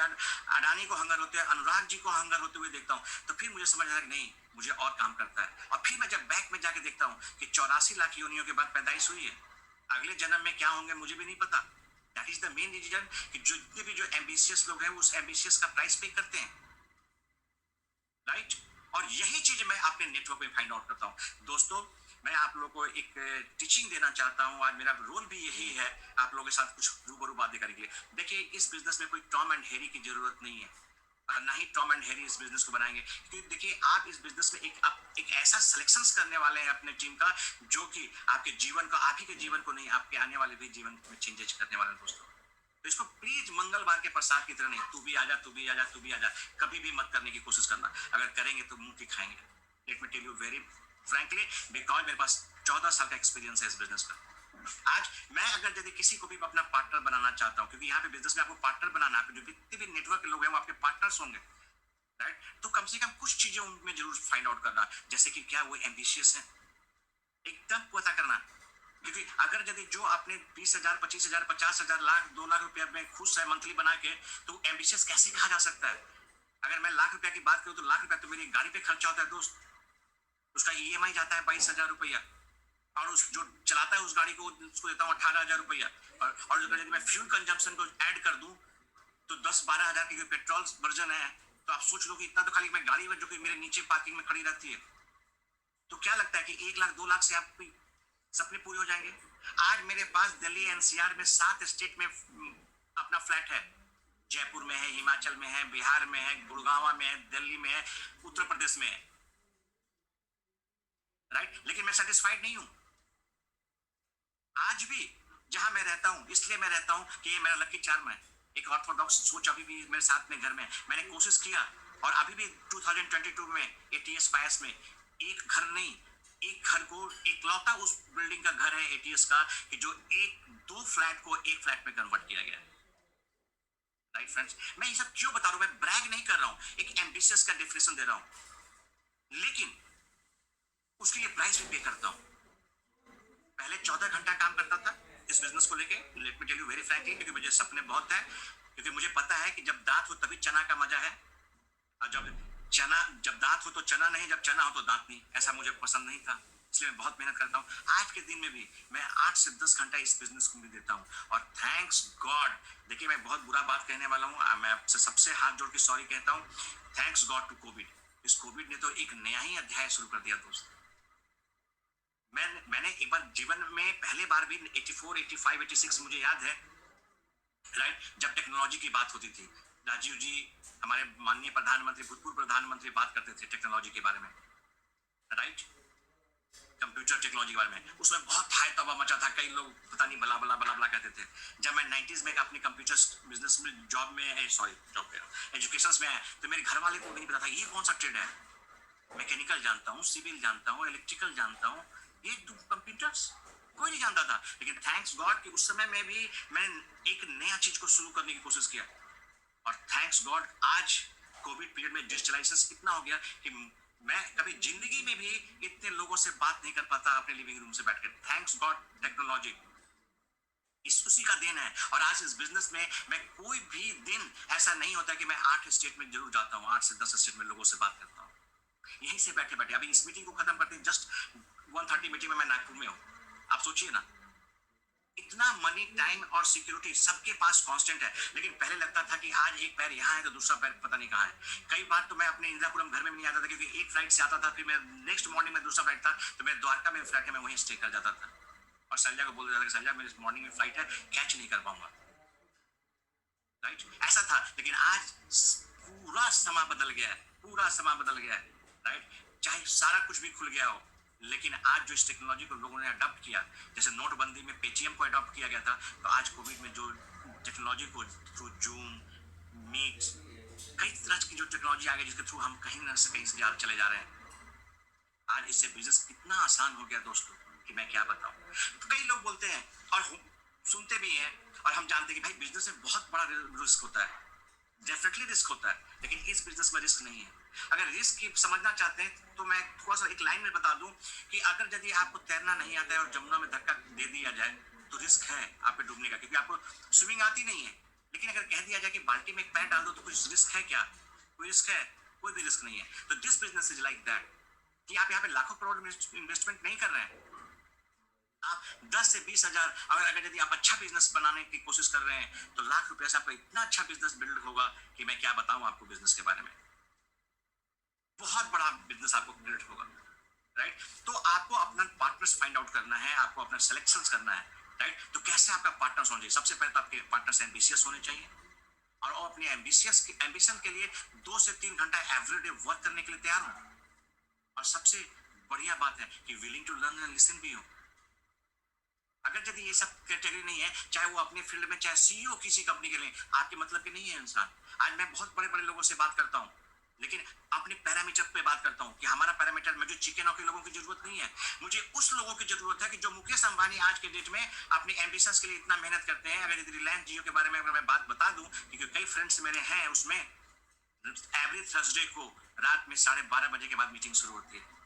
अडानी को हंगर होते हुए, अनुराग जी को हंगर होते हुए देखता हूँ, तो फिर मुझे समझ आता है कि नहीं, मुझे और काम करता है। और फिर मैं जब बैक में जाके देखता हूँ कि 84 लाख योनियों के बाद पैदाइश हुई है, अगले जन्म में क्या होंगे मुझे भी नहीं पता। That is the main reason कि जितने भी जो एम्बिशियस लोग हैं उस एम्बिशियस का प्राइस पे करते हैं, राइट। और यही चीज मैं अपने नेटवर्क में फाइंड आउट करता हूँ। दोस्तों, मैं आप लोगों को एक टीचिंग देना चाहता हूँ। आज मेरा रोल भी यही है, आप लोगों के साथ कुछ रूबरू बातें करने के लिए। देखिए, इस बिजनेस में कोई टॉम एंड हेरी की जरूरत नहीं है, और ना ही टॉम एंड हेरी इस बिजनेस को बनाएंगे। क्योंकि देखिए, आप इस बिजनेस में एक ऐसा सिलेक्शंस करने वाले हैं अपने टीम का, जो कि आपके जीवन का, आप ही के जीवन को नहीं, आपके आने वाले भी जीवन में चेंजेस करने वाले हैं दोस्तों। तो इसको प्लीज मंगलवार के प्रसाद की तरह नहीं, तू भी आजा, तू भी आजा, तू भी आजा, कभी भी मत करने की कोशिश करना। अगर करेंगे तो मुंह की खाएंगे। Let me tell you very frankly, because मेरे पास 14 साल का एक्सपीरियंस है इस बिजनेस का। आज मैं अगर यदि किसी को भी अपना पार्टनर बनाना चाहता हूँ, क्योंकि यहाँ पे बिजनेस में आपको पार्टनर बनाना है, जो जितने भी नेटवर्क के लोग हैं वो आपके पार्टनर्स होंगे, राइट। तो कम से कम कुछ चीजें उनमें जरूर फाइंड आउट करना, जैसे कि क्या वो एम्बिशियस है, एकदम पता करना। क्योंकि अगर यदि जो आपने 20,000, 25,000, 50,000, लाख, 2 लाख रुपया में खुश है मंथली बना के, तो एम्बिशियस कैसे कहा जा सकता है। अगर मैं लाख रुपया की बात करूं तो लाख रुपया तो मेरी गाड़ी पे खर्चा होता है दोस्त, उसका ईएमआई जाता है 22,000 रुपया, और उस जो चलाता है उस गाड़ी को उसको देता हूँ 18,000 रुपया। और यदि मैं फ्यूल कंजम्पशन को ऐड कर दूं तो 10-12,000 की पेट्रोल वर्जन है, तो आप सोच लो कि इतना तो खाली मैं गाड़ी में जो कि मेरे नीचे पार्किंग में खड़ी रहती है। तो क्या लगता है कि 1 लाख 2 लाख से आप सपने पूरे हो जाएंगे। आज मेरे पास दिल्ली एनसीआर में 7 स्टेट में अपना फ्लैट है। जयपुर में है, हिमाचल में है, बिहार में है, गुड़गांव में है, दिल्ली में है, उत्तर प्रदेश में है, राइट। लेकिन मैं सेटिस्फाइड नहीं हूं आज भी जहां मैं रहता हूं। इसलिए मैं रहता हूं कि ये मेरा लकी चार्म है। एक ऑर्थोडॉक्स सोच अभी भी मेरे साथ में घर में। मैंने कोशिश किया और अभी भी 2022 में एटीएस पायस में एक घर नहीं, एक घर को एक लौता उस बिल्डिंग का घर है एटीएस का कि जो एक दो फ्लैट को एक फ्लैट में कन्वर्ट किया गया है। राइट फ्रेंड्स, मैं ये सब क्यों बता रहा हूं? मैं ब्रैग नहीं कर रहा हूं, एक एम्बिशियस का डेफिनेशन दे रहा हूं, लेकिन उसके लिए प्राइस भी पे करता हूं। पहले 14 घंटा काम करता था इस बिजनेस को लेके, let me tell you very frankly, क्योंकि मुझे सपने बहुत है, क्योंकि मुझे पता है कि जब दांत हो तभी चना का मजा है, और जब दांत हो तो चना नहीं, जब चना हो तो दांत नहीं। ऐसा मुझे पसंद नहीं था, इसलिए मैं बहुत मेहनत करता हूँ। आज के दिन में भी मैं 8 से 10 घंटा इस बिजनेस को भी देता हूँ, और थैंक्स गॉड, देखिए मैं बहुत बुरा बात कहने वाला हूँ, मैं आपसे सबसे हाथ जोड़ के सॉरी कहता हूँ, थैंक्स गॉड टू कोविड। इस कोविड ने तो एक नया ही अध्याय शुरू कर दिया दोस्त। मैंने एक बार जीवन में पहले बार भी 84, 85, 86 मुझे याद है, राइट, जब टेक्नोलॉजी की बात होती थी, राजीव जी हमारे माननीय प्रधानमंत्री, भूतपूर्व प्रधानमंत्री बात करते थे टेक्नोलॉजी के बारे में, राइट, कंप्यूटर टेक्नोलॉजी के बारे में, उसमें बहुत हाई तबाह मचा था, कई लोग पता नहीं बला बला बला बला कहते थे। जब मैं 90s में अपनी कंप्यूटर बिजनेस में जॉब में एजुकेशन में आया, तो मेरे घर वाले को नहीं पता था ये कौन सा ट्रेड है। मैकेनिकल जानता हूँ, सिविल जानता हूँ, इलेक्ट्रिकल जानता हूँ, ये कंप्यूटर्स कोई नहीं जानता था। लेकिन थैंक्स गॉड कि उस समय में भी मैंने एक नया चीज को शुरू करने की कोशिश किया, और थैंक्स गॉड आज कोविड पीरियड में डिजिटलाइजेशन इतना हो गया कि मैं कभी जिंदगी में भी इतने लोगों से बात नहीं कर पाता अपने लिविंग रूम से बैठकर। थैंक्स गॉड टेक्नोलॉजी इस उसी का देन है। और आज इस बिजनेस में मैं कोई भी दिन ऐसा नहीं होता कि मैं 8 स्टेट में जरूर जाता हूँ, 8 से 10 स्टेट में लोगों से बात करता हूँ, यहीं से बैठे बैठे। अभी इस मीटिंग को खत्म करते हैं, जस्ट 1:30 मीटिंग में मैं नागपुर में हूँ। आप सोचिए ना, इतना मनी, टाइम और सिक्योरिटी सबके पास कांस्टेंट है, लेकिन पहले लगता था कि आज एक पैर यहाँ है तो दूसरा पैर पता नहीं कहाँ है। कई बार तो मैं अपने इंदिरापुरम घर में भी नहीं आता था, क्योंकि एक फ्लाइट से आता था, फिर मैं नेक्स्ट मॉर्निंग में दूसरा फ्लाइट था, तो मैं द्वारका में फ्लाइट है, मैं वहीं स्टे कर जाता था, और संजय को बोल देता था कि संजय मेरी मॉर्निंग में फ्लाइट है, कैच नहीं कर पाऊंगा, राइट, ऐसा था। लेकिन आज पूरा समय बदल गया है, पूरा समय बदल गया है, राइट, चाहे सारा कुछ भी खुल गया हो, लेकिन आज जो इस टेक्नोलॉजी को लोगों ने अडॉप्ट किया, जैसे नोटबंदी में पेटीएम को अडॉप्ट किया गया था, तो आज कोविड में जो टेक्नोलॉजी को थ्रू जूम, मीट, कई तरह की जो टेक्नोलॉजी आ गई, जिसके थ्रू हम कहीं ना कहीं से चले जा रहे हैं, आज इससे बिजनेस इतना आसान हो गया दोस्तों कि मैं क्या बताऊं। तो कई लोग बोलते हैं और सुनते भी हैं, और हम जानते हैं कि भाई बिजनेस में बहुत बड़ा रिस्क होता है, डेफिनेटली रिस्क होता है, लेकिन इस बिजनेस में रिस्क नहीं है। अगर रिस्क समझना चाहते हैं तो मैं थोड़ा सा एक लाइन में बता दूं कि अगर यदि आपको तैरना नहीं आता है और जमुना में धक्का दे दिया जाए तो रिस्क है आपके डूबने का, क्योंकि आपको स्विमिंग आती नहीं है। लेकिन अगर कह दिया जाए कि बाल्टी में एक पैर डाल दो तो कुछ रिस्क है क्या? कोई रिस्क है? कोई भी रिस्क नहीं है। तो this business is like that कि आप यहाँ पे लाखों करोड़ इन्वेस्टमेंट नहीं कर रहे हैं, आप 10 से 20 हजार, अगर यदि आप अच्छा बिजनेस बनाने की कोशिश कर रहे हैं तो लाख रुपए से आपका इतना अच्छा बिजनेस बिल्ड होगा कि मैं क्या बताऊं आपको बिजनेस के बारे में। बहुत बड़ा बिजनेस आपको क्रिएट होगा, राइट। तो आपको अपना पार्टनर्स फाइंड आउट करना है, आपको अपना सिलेक्शन करना है, राइट। तो कैसे आपका पार्टनर्स होना चाहिए? सबसे पहले तो आपके पार्टनर्स एम्बिशियस होने चाहिए, और वो अपने एम्बिशन के लिए 2 से 3 घंटा एवरीडे वर्क करने के लिए तैयार हो। और सबसे बढ़िया बात है कि willing to learn and listen भी हो। अगर यदि ये सब कैटेगरी नहीं है, चाहे वो अपने फील्ड में, चाहे सीईओ किसी कंपनी के लिए, आपके मतलब के नहीं है इंसान। आज मैं बहुत बड़े बड़े लोगों से बात करता हूँ, लेकिन अपने पैरामीटर पे बात करता हूँ कि हमारा पैरामीटर, मुझे चिकन के लोगों की जरूरत नहीं है, मुझे उस लोगों की जरूरत है कि जो मुकेश अंबानी आज के डेट में अपने एम्बिशंस के लिए इतना मेहनत करते हैं। अगर यदि रिलायंस जियो के बारे में अगर मैं बात बता दूं, क्योंकि कई फ्रेंड्स मेरे हैं उसमें, एवरी थर्सडे को रात में 12:30 बजे के बाद मीटिंग शुरू होती है।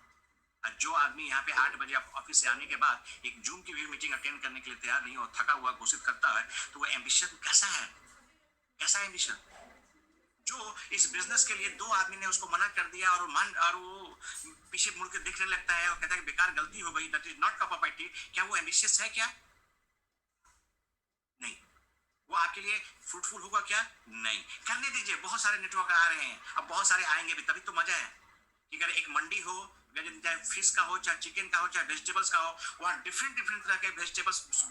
जो आदमी यहाँ पे 8 बजे ऑफिस से आने के बाद एक जूम की भी मीटिंग अटेंड करने के लिए तैयार नहीं और थका हुआ घोषित करता है, तो वो एम्बिशन कैसा है? कैसा एम्बिशन? जो इस बिजनेस के लिए 2 आदमी ने उसको मना कर दिया और वो पीछे मुड़ के देखने लगता है और कहता है कि बेकार गलती हो गई, that is not cup of my T. क्या वो एम्बिशियस है? क्या नहीं। वो आपके लिए फ्रूटफुल होगा? क्या नहीं। करने दीजिए, बहुत सारे नेटवर्क आ रहे हैं, अब बहुत सारे आएंगे भी, तभी तो मजा है। कि अगर एक मंडी हो, चाहे फिश का हो, चाहे चिकन का हो, चाहे वेजिटेबल्स का हो, वहाँ डिफरेंट डिफरेंट तरह के वेजिटेबल्स,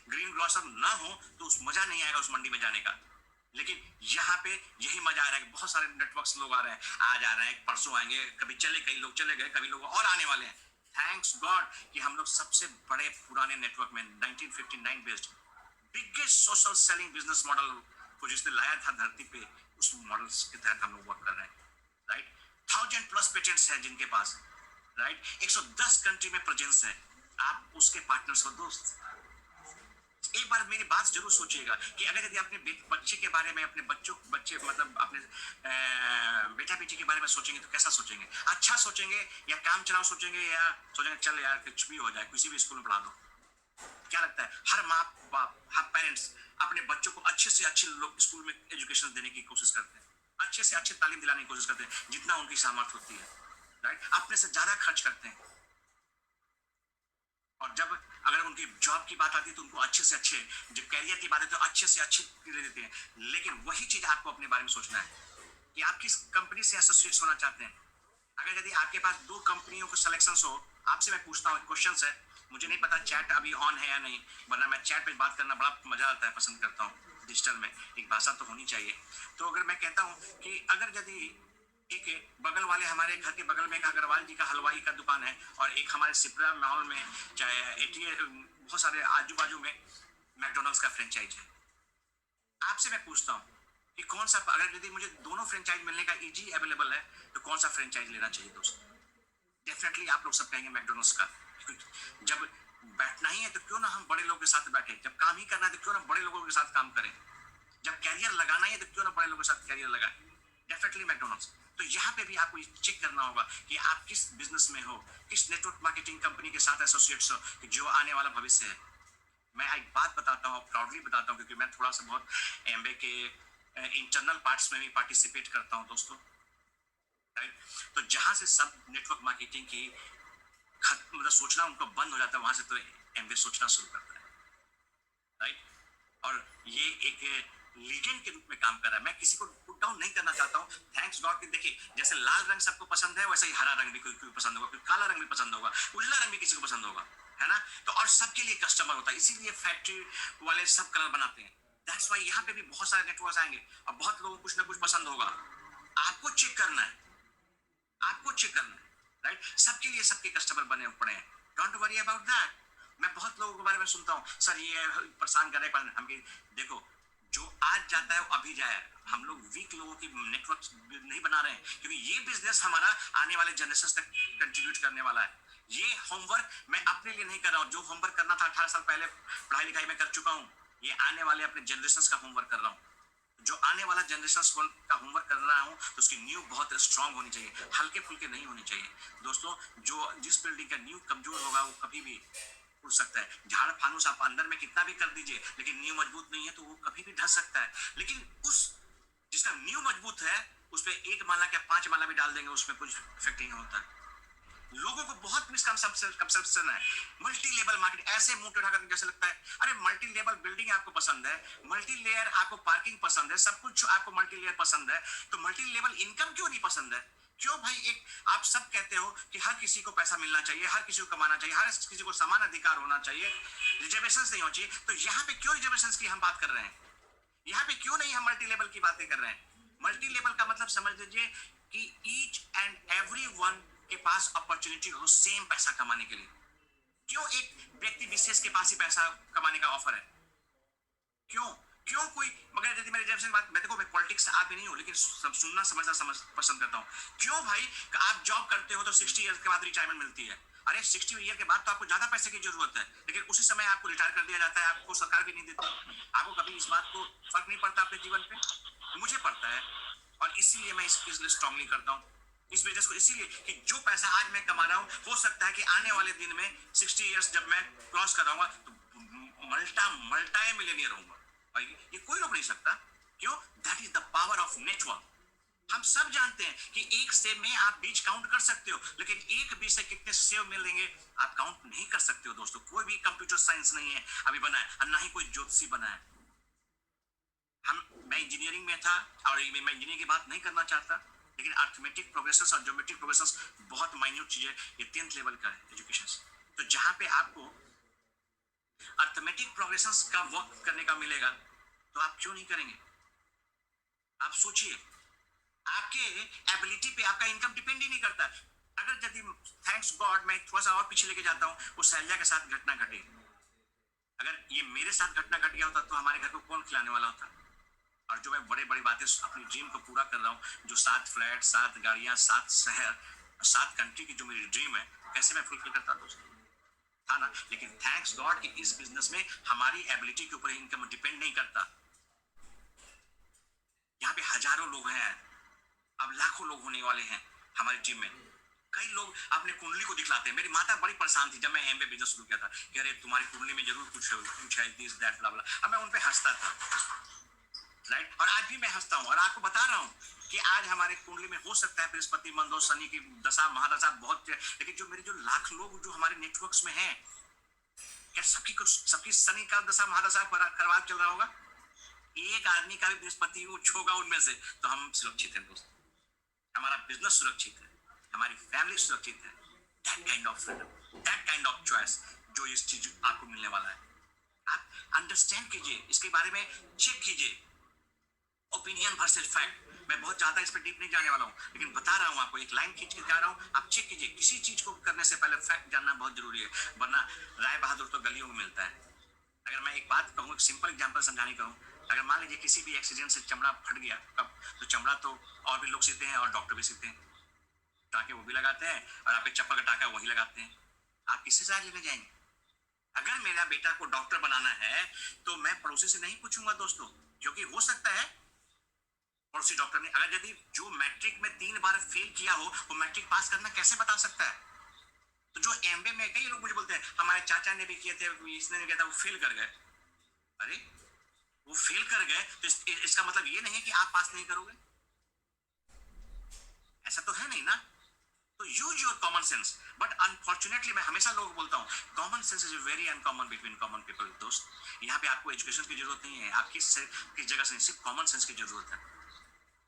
ग्रीन ग्रोसर ना हो तो उस मजा नहीं आएगा उस मंडी में जाने का। लेकिन यहाँ पे यही मजा आ रहा है कि बहुत सारे नेटवर्क्स लोग आ रहे हैं, आज आ रहे हैं, परसों आएंगे, कभी चले, कई लोग चले गए, कभी लोग और आने वाले हैं। थैंक्स गॉड कि हम लोग सबसे बड़े पुराने नेटवर्क में 1959 based biggest social selling business model को जिसने लाया था धरती पे, उस मॉडल के तहत हम लोग वर्क कर रहे हैं। राइट। 1000+ पेटेंट्स हैं जिनके पास, राइट। 110 कंट्री में प्रेजेंस है। आप उसके पार्टनर्स हो दोस्त। एक बार मेरी बात जरूर सोचिएगा कि अगर यदि अपने बच्चे के बारे में, अपने बच्चे मतलब अपने बेटा बेटी के बारे में सोचेंगे तो कैसा सोचेंगे? अच्छा सोचेंगे या काम चलाओ सोचेंगे, या सोचेंगे चल यार कुछ भी हो जाए, किसी भी स्कूल में पढ़ा दो? क्या लगता है? हर माँ बाप, हर पेरेंट्स अपने बच्चों को अच्छे से अच्छे लोग स्कूल में एजुकेशन देने की कोशिश करते हैं, अच्छे से अच्छे तालीम दिलाने की कोशिश करते हैं जितना उनकी सामर्थ्य होती है, राइट। अपने से ज्यादा खर्च करते हैं, और जब अगर उनकी जॉब की बात आती है तो उनको अच्छे से अच्छे, जब कैरियर की बात है तो अच्छे से अच्छे ले देते हैं। लेकिन वही चीज आपको अपने बारे में सोचना है कि आप किस कंपनी से एसोसिएट होना चाहते हैं। अगर यदि आपके पास 2 कंपनियों को सिलेक्शन हो, आपसे मैं पूछता हूँ, क्वेश्चन है, मुझे नहीं पता चैट अभी ऑन है या नहीं, वरना मैं चैट पे बात करना बड़ा मजा आता है, पसंद करता हूँ। डिजिटल में एक भाषा तो होनी चाहिए। तो अगर मैं कहता हूँ कि अगर यदि एक बगल वाले, हमारे घर के बगल में एक अग्रवाल जी का हलवाई का दुकान है, और एक हमारे सिपरा मॉल में, चाहे एटीए, बहुत सारे आजू बाजू में मैकडोनल्ड्स का फ्रेंचाइज है। आपसे मैं पूछता हूँ कि कौन सा, अगर यदि मुझे दोनों फ्रेंचाइज मिलने का इजी अवेलेबल है तो कौन सा फ्रेंचाइज लेना चाहिए दोस्तों? डेफिनेटली आप लोग सब कहेंगे मैकडोनल्ड्स का। जब बैठना ही है तो क्यों ना हम बड़े लोगों के साथ बैठे, जब काम ही करना है तो क्यों ना बड़े लोगों के साथ काम करें, जब कैरियर लगाना है तो क्यों ना बड़े लोगों के साथ कैरियर लगाए। Definitely McDonald's. तो यहाँ पे भी आपको चेक करना होगा कि आप किस बिजनेस में हो, किस नेटवर्क मार्केटिंग कंपनी के साथ एसोसिएट्स हो, जो आने वाला भविष्य है। मैं एक बात बताता हूँ, प्राउडली बताता हूँ, क्योंकि मैं थोड़ा सा बहुत एमबीए के इंटरनल पार्ट्स में भी पार्टिसिपेट करता हूँ दोस्तों, राइट। तो जहां से सब नेटवर्क मार्केटिंग की मतलब सोचना उनको बंद हो जाता है, वहां से तो एमबीए सोचना शुरू करता है, राइट। और ये एक लीजेंड के रूप में काम कर रहा है। मैं किसी को पुट डाउन नहीं करना चाहता हूँ, थैंक्स गॉड कि देखिए, जैसे लाल रंग सबको पसंद है, वैसे ही हरा रंग भी कोई पसंद होगा, कोई काला रंग भी पसंद होगा, उजला रंग भी किसी को पसंद होगा, है ना। तो और सबके लिए कस्टमर होता है, इसीलिए फैक्ट्री वाले सब कलर बनाते हैं। दैट्स वाई यहाँ पे भी बहुत सारे नेटवर्क आएंगे और बहुत लोगों को कुछ ना कुछ पसंद होगा। आपको चेक करना है, आपको चेक करना है, राइट। सबके लिए सबके कस्टमर बने पड़े हैं, डोंट वरी अबाउट दैट। मैं बहुत लोगों के बारे में सुनता हूँ, सर ये परेशान कर रहे हैं, हम देखो, जो आज जाता है वो अभी जाए। हम लोग वीक लोगों की नेटवर्क नहीं बना रहे हैं, क्योंकि ये बिजनेस हमारा आने वाले जनरेशन तक कंट्रीब्यूट करने वाला है। ये होमवर्क मैं अपने लिए नहीं कर रहा हूँ, जो होमवर्क करना था 18 साल पहले पढ़ाई लिखाई में कर चुका हूँ, ये आने वाले अपने जनरेशन का होमवर्क कर रहा हूँ। जो आने वाला जनरेशन का होमवर्क कर रहा हूँ तो उसकी नींव बहुत स्ट्रांग होनी चाहिए, हल्के फुल्के नहीं होनी चाहिए दोस्तों। जो जिस बिल्डिंग का नींव कमजोर होगा वो कभी भी उड़ सकता है। झाड़ फानूस आप अंदर में कितना भी कर दीजिए, लेकिन नींव मजबूत नहीं है तो वो कभी भी ढह सकता है। लेकिन उस जिसका नींव मजबूत है उस पर 1 माला क्या 5 माला भी डाल देंगे, उसमें कुछ इफेक्ट नहीं होता। लोगों को बहुत मिसकंसेप्शन है। मल्टी लेवल मार्केट, ऐसे मुंह उठाकर जैसे लगता है अरे मल्टी लेवल बिल्डिंग आपको पसंद है, मल्टी लेयर आपको पार्किंग पसंद है, सब कुछ आपको मल्टी लेयर पसंद है, तो मल्टी लेवल इनकम क्यों नहीं पसंद है? क्यों भाई? एक आप सब कहते हो कि हर किसी को पैसा मिलना चाहिए, हर किसी को कमाना चाहिए, हर किसी को समान अधिकार होना चाहिए, रिजर्वेशन नहीं होनी चाहिए, तो यहाँ पे क्यों रिजर्वेशन की हम बात कर रहे हैं? यहाँ पे क्यों नहीं हम मल्टी लेवल की बातें कर रहे हैं? मल्टी लेवल का मतलब समझ लीजिए कि ईच एंड एवरी वन के पास अपॉर्चुनिटी हो सेम पैसा कमाने के लिए। क्यों एक व्यक्ति विशेष के पास ही पैसा कमाने का ऑफर है? क्यों? क्यों कोई, मगर यदि मेरे रिजर्वेशन बात, मैं देखो मैं पॉलिटिक्स से आदमी नहीं हूँ, लेकिन सुनना समझना पसंद करता हूँ। क्यों भाई? आप जॉब करते हो तो 60 ईयर के बाद रिटायरमेंट मिलती है। अरे 60 ईयर के बाद तो आपको ज्यादा पैसे की जरूरत है, लेकिन उसी समय आपको रिटायर कर दिया जाता है, आपको सरकार भी नहीं देती। आपको कभी इस बात को फर्क नहीं पड़ता अपने जीवन पे? मुझे पड़ता है, और इसीलिए मैं इसके लिए स्ट्रांगली करता हूँ इस बिजनेस को, इसीलिए कि जो पैसा आज मैं कमा रहा हूँ, हो सकता है कि आने वाले दिन में 60 ईयर्स जब मैं क्रॉस कर रहा तो मल्टा मिलियनियर होऊंगा, और ये कोई रोक नहीं सकता। क्यों? That is the power of network. हम सब जानते हैं कि एक सेब में आप बीज काउंट कर सकते हो, लेकिन एक बीज से कितने सेब मिलेंगे आप काउंट नहीं कर सकते हो दोस्तों। कोई भी कंप्यूटर साइंस नहीं है अभी बना है, और ना ही कोई ज्योतिषी बना है। मैं इंजीनियरिंग में था, और मैं इंजीनियरिंग की बात नहीं करना चाहता, लेकिन अर्थमेटिक प्रोग्रेशन और ज्योमेट्रिक प्रोग्रेशन बहुत माइन्यूट चीज है, ये 10th लेवल का है एजुकेशन। तो जहां पे आपको अर्थमेटिक प्रोग्रेशन का वर्क करने का मिलेगा तो आप क्यों नहीं करेंगे? आप सोचिए, आपके एबिलिटी पे आपका इनकम डिपेंड ही नहीं करता। अगर यदि थैंक्स गॉड मैं थोड़ा सा और पीछे लेके जाता हूँ, वो शैलजा के साथ घटना घटी, अगर ये मेरे साथ घटना घट गया होता तो हमारे घर को कौन खिलाने वाला होता? और जो मैं बड़े बड़ी बातें अपनी ड्रीम को पूरा कर रहा हूँ, जो 7 फ्लैट, 7 गाड़ियाँ, 7 शहर, 7 कंट्री की जो मेरी ड्रीम है, कैसे मैं फुलफिल करता दोस्तों, था ना। लेकिन थैंक्स गॉड कि इस बिजनेस में हमारी एबिलिटी के ऊपर इनकम डिपेंड नहीं करता। यहाँ पे हजारों लोग हैं, अब लाखों लोग होने वाले हैं हमारी टीम में। कई लोग अपने कुंडली को दिखलाते हैं। मेरी माता बड़ी परेशान थी जब मैं एमबीए बिजनेस शुरू किया था कि अरे तुम्हारी कुंडली में जरूर कुछ है, दिस दैट ब्ला ब्ला। अब मैं उन पे हंसता था, राइट। और आज भी मैं हंसता हूँ और आपको बता रहा हूँ कि आज हमारे कुंडली में हो सकता है बृहस्पति, मंदो, शनि की दशा महादशा बहुत, लेकिन जो मेरे जो लाख लोग जो हमारे नेटवर्क्स में हैं, क्या सबकी शनि का दशा महादशा करवा चल रहा होगा? एक आदमी का भी बृहस्पति उच्च होगा उनमें से, तो हम सुरक्षित हैं दोस्तों, हमारा बिजनेस सुरक्षित है, हमारी फैमिली सुरक्षित है। That kind of freedom, that kind of choice जो इस चीज आपको मिलने वाला है, आप अंडरस्टैंड कीजिए, इसके बारे में चेक कीजिए। ओपिनियन वर्सेस फैक्ट, मैं बहुत ज्यादा इस पर डीप नहीं जाने वाला हूँ, लेकिन बता रहा हूँ आपको, एक लाइन खींच के जा रहा हूँ, आप चेक कीजिए। किसी चीज को करने से पहले फैक्ट जानना बहुत जरूरी है, वरना राय बहादुर तो गलियों में मिलता है। अगर मैं एक बात कहूँ, एक सिंपल एग्जांपल समझाने कहूँ, अगर मान लीजिए किसी भी एक्सीडेंट से चमड़ा फट गया, कब तो चमड़ा तो और भी लोग सीते हैं और डॉक्टर भी सीते हैं, टाँके वो भी लगाते हैं और आपके चप्पल का टाँका वही लगाते हैं। आप किससे सहायता लेने जाएंगे? अगर मेरा बेटा को डॉक्टर बनाना है तो मैं पड़ोसी से नहीं पूछूंगा दोस्तों, क्योंकि हो सकता है पड़ोसी डॉक्टर ने, अगर यदि जो मैट्रिक में 3 बार फेल किया हो वो मैट्रिक पास करना कैसे बता सकता है? तो जो एमबीए में, कई लोग मुझे बोलते हैं हमारे चाचा ने भी किए थे, इसने नहीं किया था, वो फेल कर गए। अरे वो फेल कर गए तो इसका मतलब ये नहीं है कि आप पास नहीं करोगे, ऐसा तो है नहीं ना। तो use your common sense, but unfortunately मैं हमेशा लोगों को बोलता हूँ common sense is very uncommon between common people. दोस्त, यहाँ पे आपको एजुकेशन की जरूरत नहीं है, आपकी किस जगह से, सिर्फ कॉमन सेंस की जरूरत है।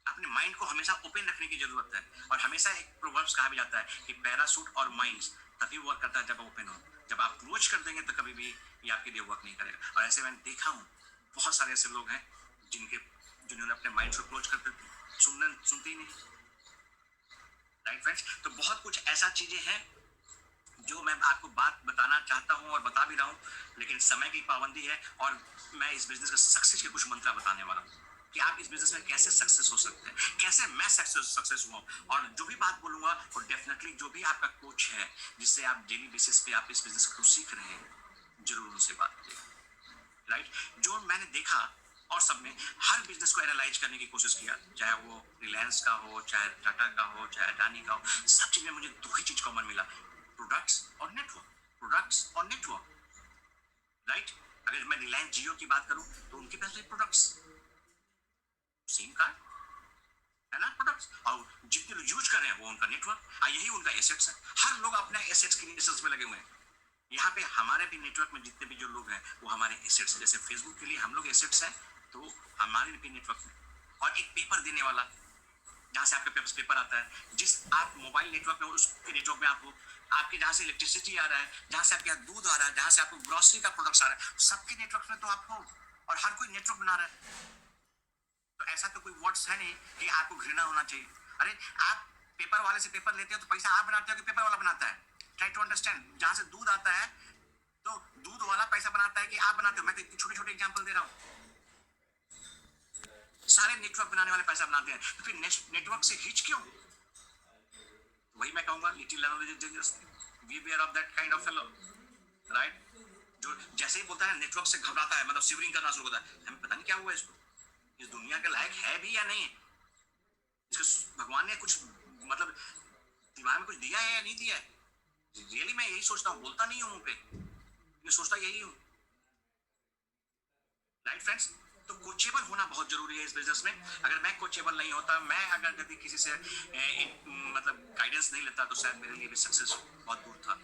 अपने माइंड को हमेशा ओपन रखने की जरूरत है, और हमेशा एक प्रोवर्ब्स कहा भी जाता है कि पैरासूट और माइंड्स तभी वर्क करता है जब ओपन हो। जब आप क्लोज कर देंगे तो कभी भी ये आपके लिए वर्क नहीं करेगा। और ऐसे मैंने देखा हूँ, बहुत सारे ऐसे लोग हैं जिन्होंने अपने माइंड को क्लोज कर देते, सुनते ही नहीं, राइट फ्रेंड्स। तो बहुत कुछ ऐसा चीजें हैं जो मैं आपको बात बताना चाहता हूं और बता भी रहा हूं, लेकिन समय की पाबंदी है, और मैं इस बिजनेस का सक्सेस के कुछ मंत्र बताने वाला हूं कि आप इस बिजनेस में कैसे सक्सेस हो सकते हैं, कैसे मैं सक्सेस हुआ। और जो भी बात बोलूंगा वो डेफिनेटली जो भी आपका कोच है, जिससे आप डेली बेसिस पे आप इस बिजनेस को सीख रहे हैं, जरूर उनसे बात करिए, राइट। जो मैंने देखा और सब में हर बिजनेस को एनालाइज करने की कोशिश किया, चाहे वो रिलायंस का हो, चाहे टाटा का हो, चाहे अडानी का हो, सब चीज में मुझे 2 ही चीज कॉमन मिला, प्रोडक्ट्स और नेटवर्क, प्रोडक्ट्स और नेटवर्क, राइट। अगर मैं रिलायंस जियो की बात करूं तो उनके पास भी प्रोडक्ट्स, सिम कार्ड है ना, प्रोडक्ट्स, और जितने लोग यूज कर रहे हैं वो उनका नेटवर्क, यही उनका एसेट्स है। हर लोग अपने एसेट्स क्रिएशंस में लगे हुए हैं। यहाँ पे हमारे भी नेटवर्क में जितने भी जो लोग हैं वो हमारे एसेट्स, जैसे फेसबुक के लिए हम लोग एसेट्स हैं, तो हमारे भी नेटवर्क में, और एक पेपर देने वाला, जहाँ से आपके पेपर आता है, जिस आप मोबाइल नेटवर्क में उसके नेटवर्क में आप हो, आपके जहाँ से इलेक्ट्रिसिटी आ रहा है, जहाँ से आपके यहाँ दूध आ रहा है, जहाँ से आपको ग्रोसरी का प्रोडक्ट्स आ रहा है, सबके नेटवर्क में तो आप हो, और हर कोई नेटवर्क बना रहा है। तो ऐसा तो कोई वर्ड्स है नहीं कि आपको घृणा होना चाहिए। अरे आप पेपर वाले से पेपर लेते हो तो पैसा आप बनाते हो कि पेपर वाला बनाता है? Try to understand. जहाँ से दूध आता है तो दूध वाला पैसा बनाता है कि आप बनाते हो? मैं तो इतनी छोटे छोटे एग्जांपल दे रहा हूँ। सारे नेटवर्क बनाने वाले पैसा बनाते हैं, तो फिर नेटवर्क से हिच क्यों? वही मैं कहूंगा, little language, be aware of that kind of fellow, right. जो जैसे ही बोलता है नेटवर्क से घबराता है, मतलब सिवरिंग करना शुरू होता है, हमें पता नहीं क्या हुआ इसको, इस दुनिया के लायक है भी या नहीं है, इसको भगवान ने कुछ मतलब दिमाग में कुछ दिया है या नहीं दिया है। रियली मैं यही सोचता हूँ, बोलता नहीं हूँ मुंह पे, मैं सोचता यही हूँ, राइट फ्रेंड्स। तो कोचेबल होना बहुत जरूरी है इस बिजनेस में। अगर मैं कोचेबल नहीं होता, मैं अगर यदि किसी से मतलब गाइडेंस नहीं लेता, तो शायद मेरे लिए भी सक्सेस बहुत दूर था।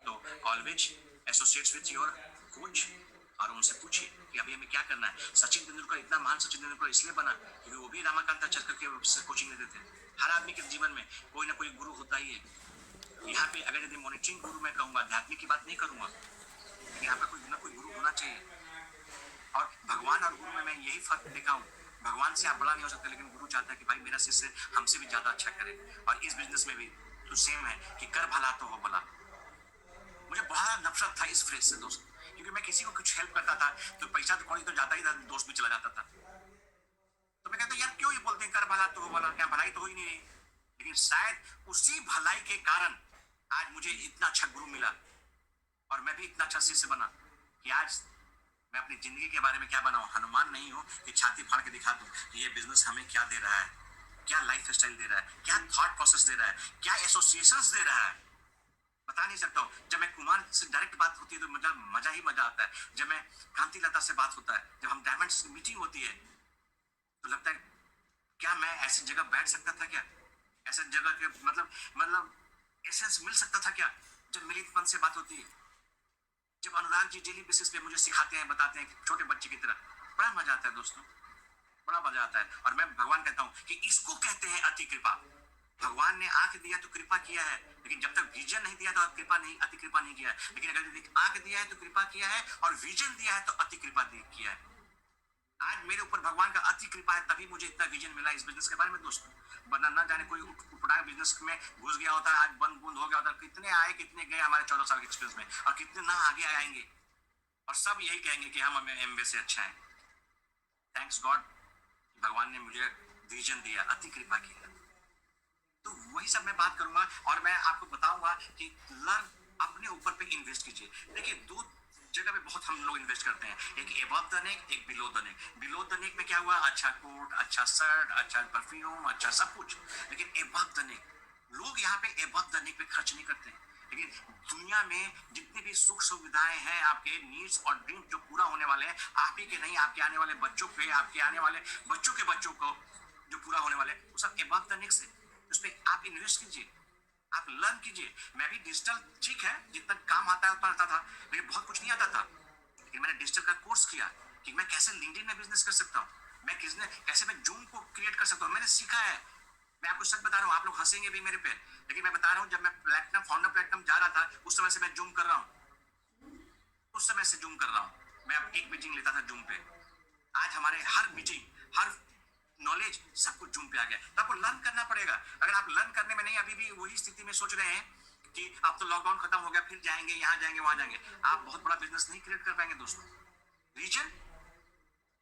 तो always associates with your coach, और उनसे पूछिए कि अभी हमें क्या करना है। सचिन तेंदुलकर, इतना महान सचिन तेंदुलकर इसलिए बना क्योंकि वो भी रमाकांत आचार्य के कोचिंग लेते थे। हर आदमी के जीवन में कोई ना कोई गुरु होता ही है। यहाँ पे अगर यदि मॉनिटरिंग गुरु मैं कहूँगा, आध्यात्मिक की बात नहीं करूँगा, लेकिन आपका कोई ना कोई गुरु होना चाहिए। और भगवान और गुरु में मैं यही फर्क देखा हूँ, भगवान से आप बड़ा नहीं हो सकते, लेकिन गुरु चाहता है कि भाई मेरा शिष्य हमसे भी ज्यादा अच्छा करे। और इस बिजनेस में भी तो सेम है कि कर भला तो हो भला। मुझे बहुत नफरत था इस फ्रेज से दोस्त, क्योंकि मैं किसी को कुछ हेल्प करता था तो पैसा तो कौड़ी तो जाता ही था, दोस्त भी चला जाता था। तो मैं कहता यार क्यों ये बोलते हैं कर भला तो हो भला, क्या भलाई तो हो ही नहीं रही। लेकिन शायद उसी भलाई के कारण आज मुझे इतना अच्छा गुरु मिला और मैं भी इतना अच्छा शिष्य बना कि आज मैं अपनी जिंदगी के बारे में क्या बनाऊं, हनुमान नहीं हूं कि छाती फाड़ के दिखा दूं कि ये बिजनेस हमें क्या दे रहा है, क्या लाइफ स्टाइल दे रहा है, क्या थॉट प्रोसेस दे रहा है, क्या एसोसिएशंस दे रहा है, बता नहीं सकता हूँ। जब मैं कुमार से डायरेक्ट बात होती है तो मजा मजा ही मजा आता है। जब मैं कांति लता से बात होता है, जब हम डायमंड की मीटिंग होती है तो लगता है क्या मैं ऐसी जगह बैठ सकता था क्या, ऐसे जगह के मतलब एसेंस मिल सकता था क्या। जब मिलिंद पंत से बात होती है, जब अनुराग जी डेली बेसिस पे मुझे सिखाते हैं, बताते हैं छोटे बच्चे की तरह, बड़ा मजा आता है दोस्तों, बड़ा मजा आता है। और मैं भगवान कहता हूँ कि इसको कहते हैं अति कृपा। भगवान ने आंख दिया तो कृपा किया है, लेकिन जब तक विजन नहीं दिया तो कृपा नहीं, अति कृपा नहीं किया है। लेकिन अगर आंख दिया है तो कृपा किया है, और विजन दिया है तो अति कृपा किया है। आज मेरे ऊपर भगवान का अति कृपा है, तभी मुझे इतना विजन मिला इस बिजनेस के बारे में दोस्तों। वरना ना जाने कोई उपड़ा बिजनेस में घुस गया होता, आज बंद बूंद हो गया होता। कितने आए कितने गए हमारे 14 साल के एक्सपीरियंस में, और कितने ना आगे आएंगे, और सब यही कहेंगे कि हम एमबे से अच्छा है। थैंक्स गॉड, भगवान ने मुझे विजन दिया, अति कृपा किया। तो वही सब मैं बात करूंगा, और मैं आपको बताऊंगा कि लर्न, अपने ऊपर पे इन्वेस्ट कीजिए। देखिए दो जगह पे बहुत हम लोग इन्वेस्ट करते हैं, एक एबव द नेक, एक below the neck. Below the neck में क्या हुआ, अच्छा कोट, अच्छा शर्ट, अच्छा परफ्यूम, अच्छा सब कुछ। लेकिन एबव द नेक, लोग यहाँ पे एबव द नेक पे खर्च नहीं करते। लेकिन दुनिया में जितनी भी सुख सुविधाएं हैं, आपके नीड्स और ड्रीम जो पूरा होने वाले हैं, आप ही के नहीं, आपके आने वाले बच्चों पे, आपके आने वाले बच्चों के बच्चों को जो पूरा होने वाले, वो सब एबव द नेक से, उस पर आप इन्वेस्ट कीजिए, आप लर्न कीजिए। मैं भी डिजिटल, ठीक है जितना काम आता है उतना आता था, लेकिन बहुत कुछ नहीं आता था। लेकिन मैंने डिजिटल का कोर्स किया कि मैं कैसे लिंक्डइन में बिजनेस कर सकता हूँ, मैं कैसे मैं जूम को क्रिएट कर सकता हूँ, मैंने सीखा है। मैं आपको सच बता रहा हूँ, आप लोग हंसेंगे भी मेरे पे, लेकिन मैं बता रहा हूँ, जब मैं प्लेटिनम फाउंडर प्लेटिनम जा रहा था, उस समय से मैं जूम कर रहा हूँ, उस समय से जूम कर रहा हूँ। मैं अब एक मीटिंग लेता था जूम पे, आज हमारे हर मीटिंग, हर नॉलेज सब कुछ जूम पे आ गया। तो आपको लर्न करना पड़ेगा। अगर आप लर्न करने में नहीं, अभी भी वही स्थिति में सोच रहे हैं कि अब तो लॉकडाउन खत्म हो गया, फिर जाएंगे यहाँ जाएंगे वहां जाएंगे, आप बहुत बड़ा बिजनेस नहीं क्रिएट कर पाएंगे दोस्तों। रीजन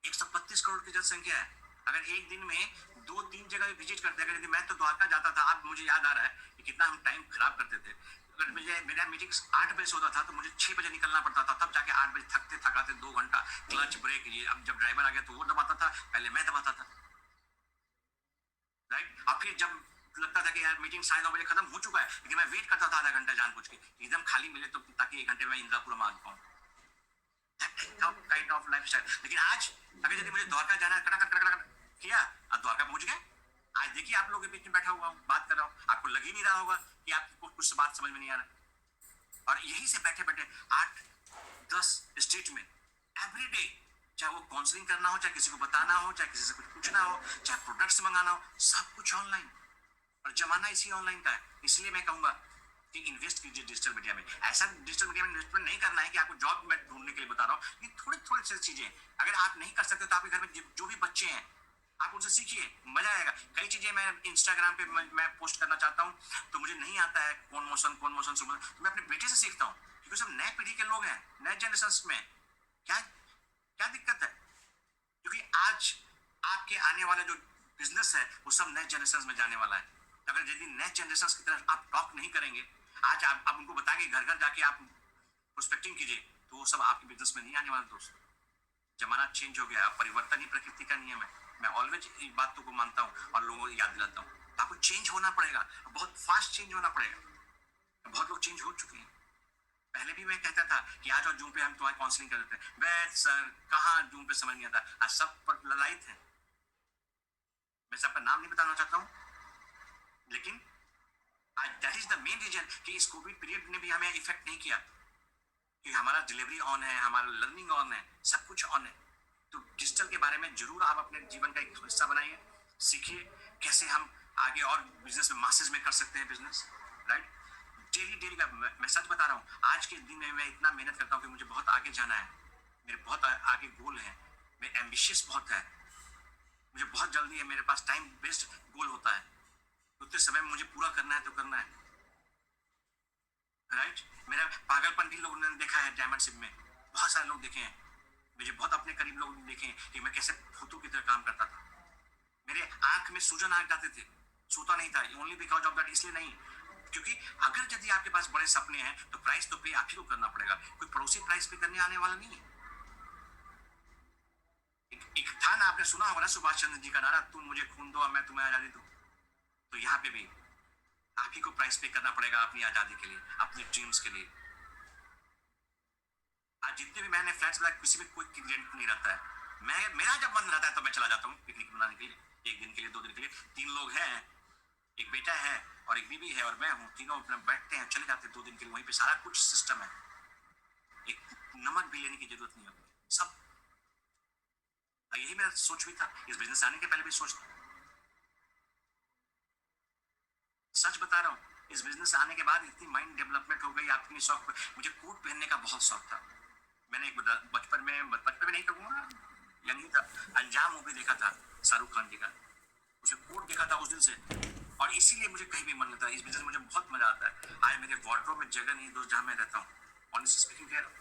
132 करोड़ की जनसंख्या है। अगर एक दिन में 2-3 जगह विजिट करते, अगर मैं तो द्वारका जाता था, अब मुझे याद आ रहा है कि कितना हम टाइम खराब करते थे। अगर मेरा मीटिंग 8 बजे से होता था तो मुझे 6 बजे निकलना पड़ता था, तब जाके 8 बजे थकते थकाते 2 घंटा क्लच ब्रेक, ये अब जब ड्राइवर आ गया तो वो दबाता था, पहले मैं दबाता था, राइट। और फिर जब लगता था कि यार मीटिंग 9:30 बजे खत्म हो चुका है, लेकिन मैं वेट करता था आधा घंटा जानबूझ के, एकदम खाली मिले तो, ताकि 1 घंटे में इंदिरापुरम आ पाऊँ, काइंड ऑफ लाइफस्टाइल। लेकिन आज अगर यदि मुझे द्वारका जाना है, कटाकट कटाकट किया, अब द्वारका पहुंच गए। आज देखिए आप लोगों के बीच में बैठा हुआ हूँ, बात कर रहा हूँ, आपको लग ही नहीं रहा होगा कि आपको कुछ बात समझ में नहीं आ रहा। और यहीं से बैठे बैठे 8-10 स्टेट में एवरीडे, चाहे वो काउंसलिंग करना हो, चाहे किसी को बताना हो, चाहे किसी से कुछ पूछना हो, चाहे प्रोडक्ट्स मंगाना हो, सब कुछ ऑनलाइन। और जमाना इसी ऑनलाइन का है। इसलिए मैं कहूंगा कि इन्वेस्ट कीजिए डिजिटल मीडिया में। ऐसा डिजिटल मीडिया में इन्वेस्टमेंट नहीं करना है कि आपको जॉब में ढूंढने के लिए बता रहा हूँ, ये थोड़ी थोड़ी सी चीजें अगर आप नहीं कर सकते तो आपके घर में जो भी बच्चे हैं, आप उनसे सीखिए, मजा आएगा। कई चीजें मैं इंस्टाग्राम पे मैं पोस्ट करना चाहता हूँ, तो मुझे नहीं आता है कौन मोशन तो मैं अपने बेटे से सीखता हूँ, क्योंकि सब नए पीढ़ी के लोग हैं, नए जनरेशन में। क्या क्या दिक्कत है, क्योंकि आज आपके आने वाला जो बिजनेस है वो सब नए जनरेशन में जाने वाला है। अगर यदि नए जनरेशन की तरफ आप टॉक नहीं करेंगे, आज आप उनको बताएंगे घर घर जाके आप प्रोस्पेक्टिंग कीजिए, तो वो सब आपके बिजनेस में नहीं आने वाला दोस्तों। जमाना चेंज हो गया, परिवर्तन ही प्रकृति का नियम है। मैं ऑलवेज इन बातों को मानता हूँ और लोगों को याद दिलाता हूँ। तो आपको चेंज होना पड़ेगा, बहुत फास्ट चेंज होना पड़ेगा। बहुत लोग चेंज हो चुके हैं। पहले भी मैं कहता था कि आज और जूम पे हम तुम्हारी काउंसलिंग कर देते हैं, वैद सर कहाँ जूम पे समझ नहीं आता। आज सब पर ललायत है। मैं सबका नाम नहीं बताना चाहता हूँ, लेकिन आज that is the main reason कि इस कोविड पीरियड ने भी हमें इफेक्ट नहीं किया, कि हमारा डिलीवरी ऑन है, हमारा लर्निंग ऑन है, सब कुछ ऑन है। तो डिजिटल के बारे में जरूर आप अपने जीवन का एक हिस्सा बनाइए, सीखिए कैसे हम आगे और बिजनेस में मासेस में कर सकते हैं बिजनेस, राइट। डेली का मैं सच बता रहा हूँ, आज के दिन में मैं इतना मेहनत करता हूँ कि मुझे बहुत आगे जाना है, मेरे बहुत आगे गोल है, मेरे एम्बिशियस बहुत है, मुझे बहुत जल्दी है, मेरे पास टाइम बेस्ड गोल होता है, उतने समय में मुझे पूरा करना है तो करना है, राइट। मेरा पागलपन भी लोगों ने देखा है डायमंडशिप में, बहुत सारे लोग देखे हैं मुझे, बहुत अपने करीब लोग देखे हैं कि मैं कैसे फुतू की तरह काम करता था, आंख में सूजन आ जाते थे, सोता नहीं था, ओनली बिकॉज ऑफ दैट, इसलिए नहीं, क्योंकि अगर यदि आपके पास बड़े सपने हैं तो प्राइस तो पे आप ही को करना पड़ेगा, कोई पड़ोसी प्राइस पे करने आने वाला नहीं है। एक था ना, आपने सुना होगा ना सुभाष चंद्र जी का नारा, तुम मुझे खून दो और मैं तुम्हें आजादी दूं। तो यहाँ पे भी आप ही को प्राइस पे करना पड़ेगा अपनी आजादी के लिए, अपने ड्रीम्स के लिए। आज जितने भी मैंने फ्लैट्स बनाए, किसी में कोई रेंट नहीं रहता है। मेरा जब मन रहता है तो मैं चला जाता हूँ पिकनिक मनाने के लिए, 1 दिन के लिए, 2 दिन के लिए। 3 लोग हैं, एक बेटा है और एक बीबी है और मैं हूँ, तीनों अपना बैठते हैं, चले जाते हैं 2 दिन के लिए, वहीं पे सारा कुछ सिस्टम है, एक नमक भी लेने की जरूरत नहीं होती, सब। यही मेरा सोच भी था, इस बिजनेस आने के पहले भी सोच, सच बता रहा हूँ, इस बिजनेस आने के बाद इतनी माइंड डेवलपमेंट हो गई, अपनी शौक। मुझे कोट पहनने का बहुत शौक था। मैंने एक बचपन में नहीं कहूँगा, यंग ही था, अंजाम मूवी देखा था शाहरुख खान जी का, उसमें कोट देखा था उस दिन से, और इसीलिए मुझे कहीं भी मन लगता है। इस बिजनेस में मुझे बहुत मजा आता है। आज मेरे वार्डरोब में जगह नहीं दोस्त, जहां मैं रहता हूँ, ऑनेस्टली स्पीकिंग कह रहा हूँ,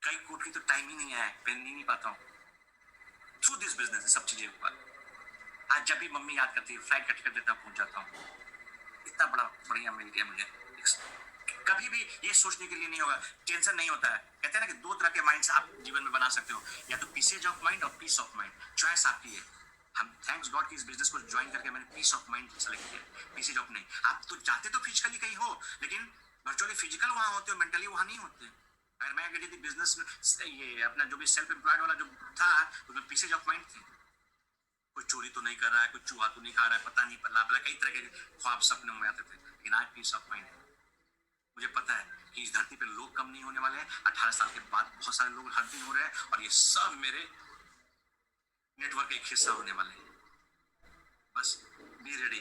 कई कोट की तो टाइम ही नहीं है, पहन नहीं पाता हूँ थ्रू दिस बिजनेस, सब चीजें ऊपर। आज जब भी मम्मी याद करती है, फ्लाइट का टिकट देता पहुंच जाता हूँ, इतना बड़ा बढ़िया मिल गया मुझे। कभी भी ये सोचने के लिए नहीं होगा, टेंशन नहीं होता है। कहते हैं ना कि 2 तरह के माइंड्स आप जीवन में बना सकते हो, या तो पीसेज ऑफ माइंड और पीस ऑफ माइंड, चॉइस आपकी है। हम थैंक्स गॉड कि इस बिजनेस को ज्वाइन करके मैंने पीस ऑफ माइंड सेलेक्ट किया, पीसेज ऑफ नहीं। आप तो चाहते तो फिजिकली कहीं हो, लेकिन वर्चुअली फिजिकल वहां होते हो, मेंटली वहां नहीं होते। अगर मैं यदि बिजनेस में ये अपना जो भी सेल्फ एम्प्लॉयड वाला जो था, उसमें पीसेज ऑफ माइंड थे, कोई चोरी तो नहीं कर रहा है, कोई चूहा तो नहीं खा रहा है, पता नहीं पल्ला पला, कई तरह के ख्वाब सपने में आते थे। लेकिन आज पीस ऑफ माइंड है, मुझे पता है कि इस धरती पे लोग कम नहीं होने वाले हैं। 18 साल के बाद बहुत सारे लोग हर दिन हो रहे हैं, और ये सब मेरे नेटवर्क का एक हिस्सा होने वाले हैं। बस बी रेडी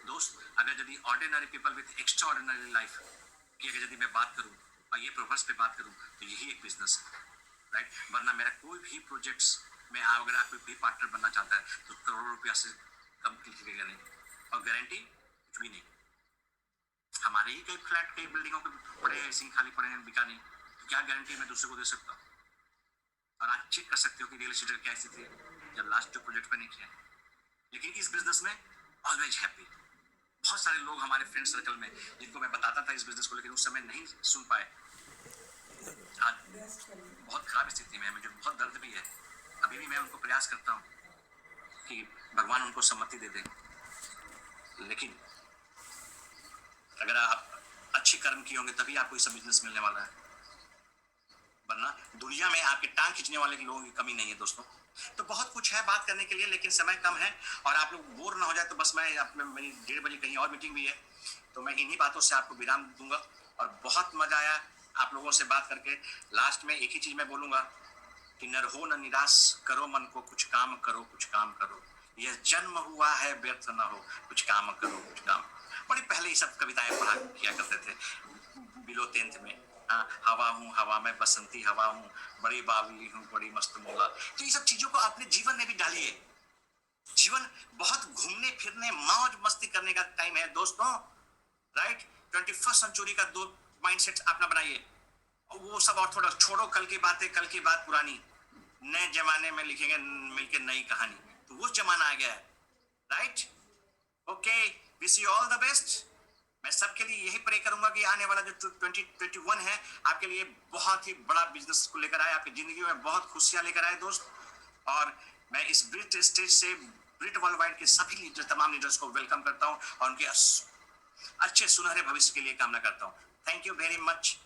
दोस्त। अगर यदि ordinary people with extra ordinary life की अगर यदि मैं बात करूं और ये प्रोफेस पे बात करूं, तो यही एक बिजनेस है, राइट। वरना मेरा कोई भी प्रोजेक्ट्स में अगर आप कोई भी पार्टनर बनना चाहता है तो करोड़ों रुपया से कम किसी नहीं, और गारंटी कुछ भी नहीं। हमारे ही कई फ्लैट, कई बिल्डिंगों के पड़े हैं, ऐसे खाली पड़े हैं, बिका नहीं, तो क्या गारंटी मैं दूसरे को दे सकता हूँ। और आप चेक कर सकते हो कि रियल एस्टेट क्या स्थिति है जब लास्ट जो प्रोजेक्ट मैंने किया। लेकिन इस बिजनेस में ऑलवेज हैप्पी। बहुत सारे लोग हमारे फ्रेंड सर्कल में जिनको मैं बताता था इस बिजनेस को, लेकिन उस समय नहीं सुन पाए। आज बहुत खराब स्थिति में है, मुझे बहुत दर्द भी है। अभी भी मैं उनको प्रयास करता हूँ कि भगवान उनको सम्मति दे दे, लेकिन अगर आप अच्छे कर्म किए होंगे तभी आपको ये सब बिजनेस मिलने वाला है। वरना दुनिया में आपके टांग खींचने वाले लोगों की कमी नहीं है दोस्तों। तो बहुत कुछ है बात करने के लिए, लेकिन समय कम है, और आप लोग बोर ना हो जाए तो बस मैं अपने, मेरी 1:30 बजे कहीं और मीटिंग भी है, तो मैं इन्हीं बातों से आपको विराम दूंगा। और बहुत मजा आया आप लोगों से बात करके। लास्ट में एक ही चीज मैं बोलूंगा कि नर हो न निराश, करो मन को, कुछ काम करो, कुछ काम करो, यह जन्म हुआ है व्यर्थ न हो, कुछ काम करो, कुछ काम। बड़ी पहले ये सब कविताएं पढ़ा किया करते थे बिलो 10th में। हवा हूँ हवा में, बसंती हवा हूँ, बड़ी बावली हूँ, बड़ी मस्त मोला। तो ये सब चीजों को अपने जीवन में भी डालिए। जीवन बहुत घूमने फिरने मौज मस्ती करने का टाइम है दोस्तों, राइट। 21st सेंचुरी का 2 माइंडसेट अपना बनाइए। वो सब और थोड़ा छोड़ो, कल की बातें, कल की बात पुरानी, नए जमाने में लिखेंगे मिलकर नई कहानी। तो वो जमाना आ गया है, right. Okay, wish you all the best. मैं सबके लिए यही प्रे करूंगा कि आने वाला जो 2021 है आपके लिए बहुत ही बड़ा बिजनेस को लेकर आए, आपकी जिंदगी में बहुत खुशियां लेकर आए दोस्त। और मैं इस ब्रिट स्टेज से ब्रिट वर्ल्ड वाइड के सभी लीडर, तमाम लीडर्स को वेलकम करता हूं और उनके अच्छे सुनहरे भविष्य के लिए कामना करता हूं। Thank you very much.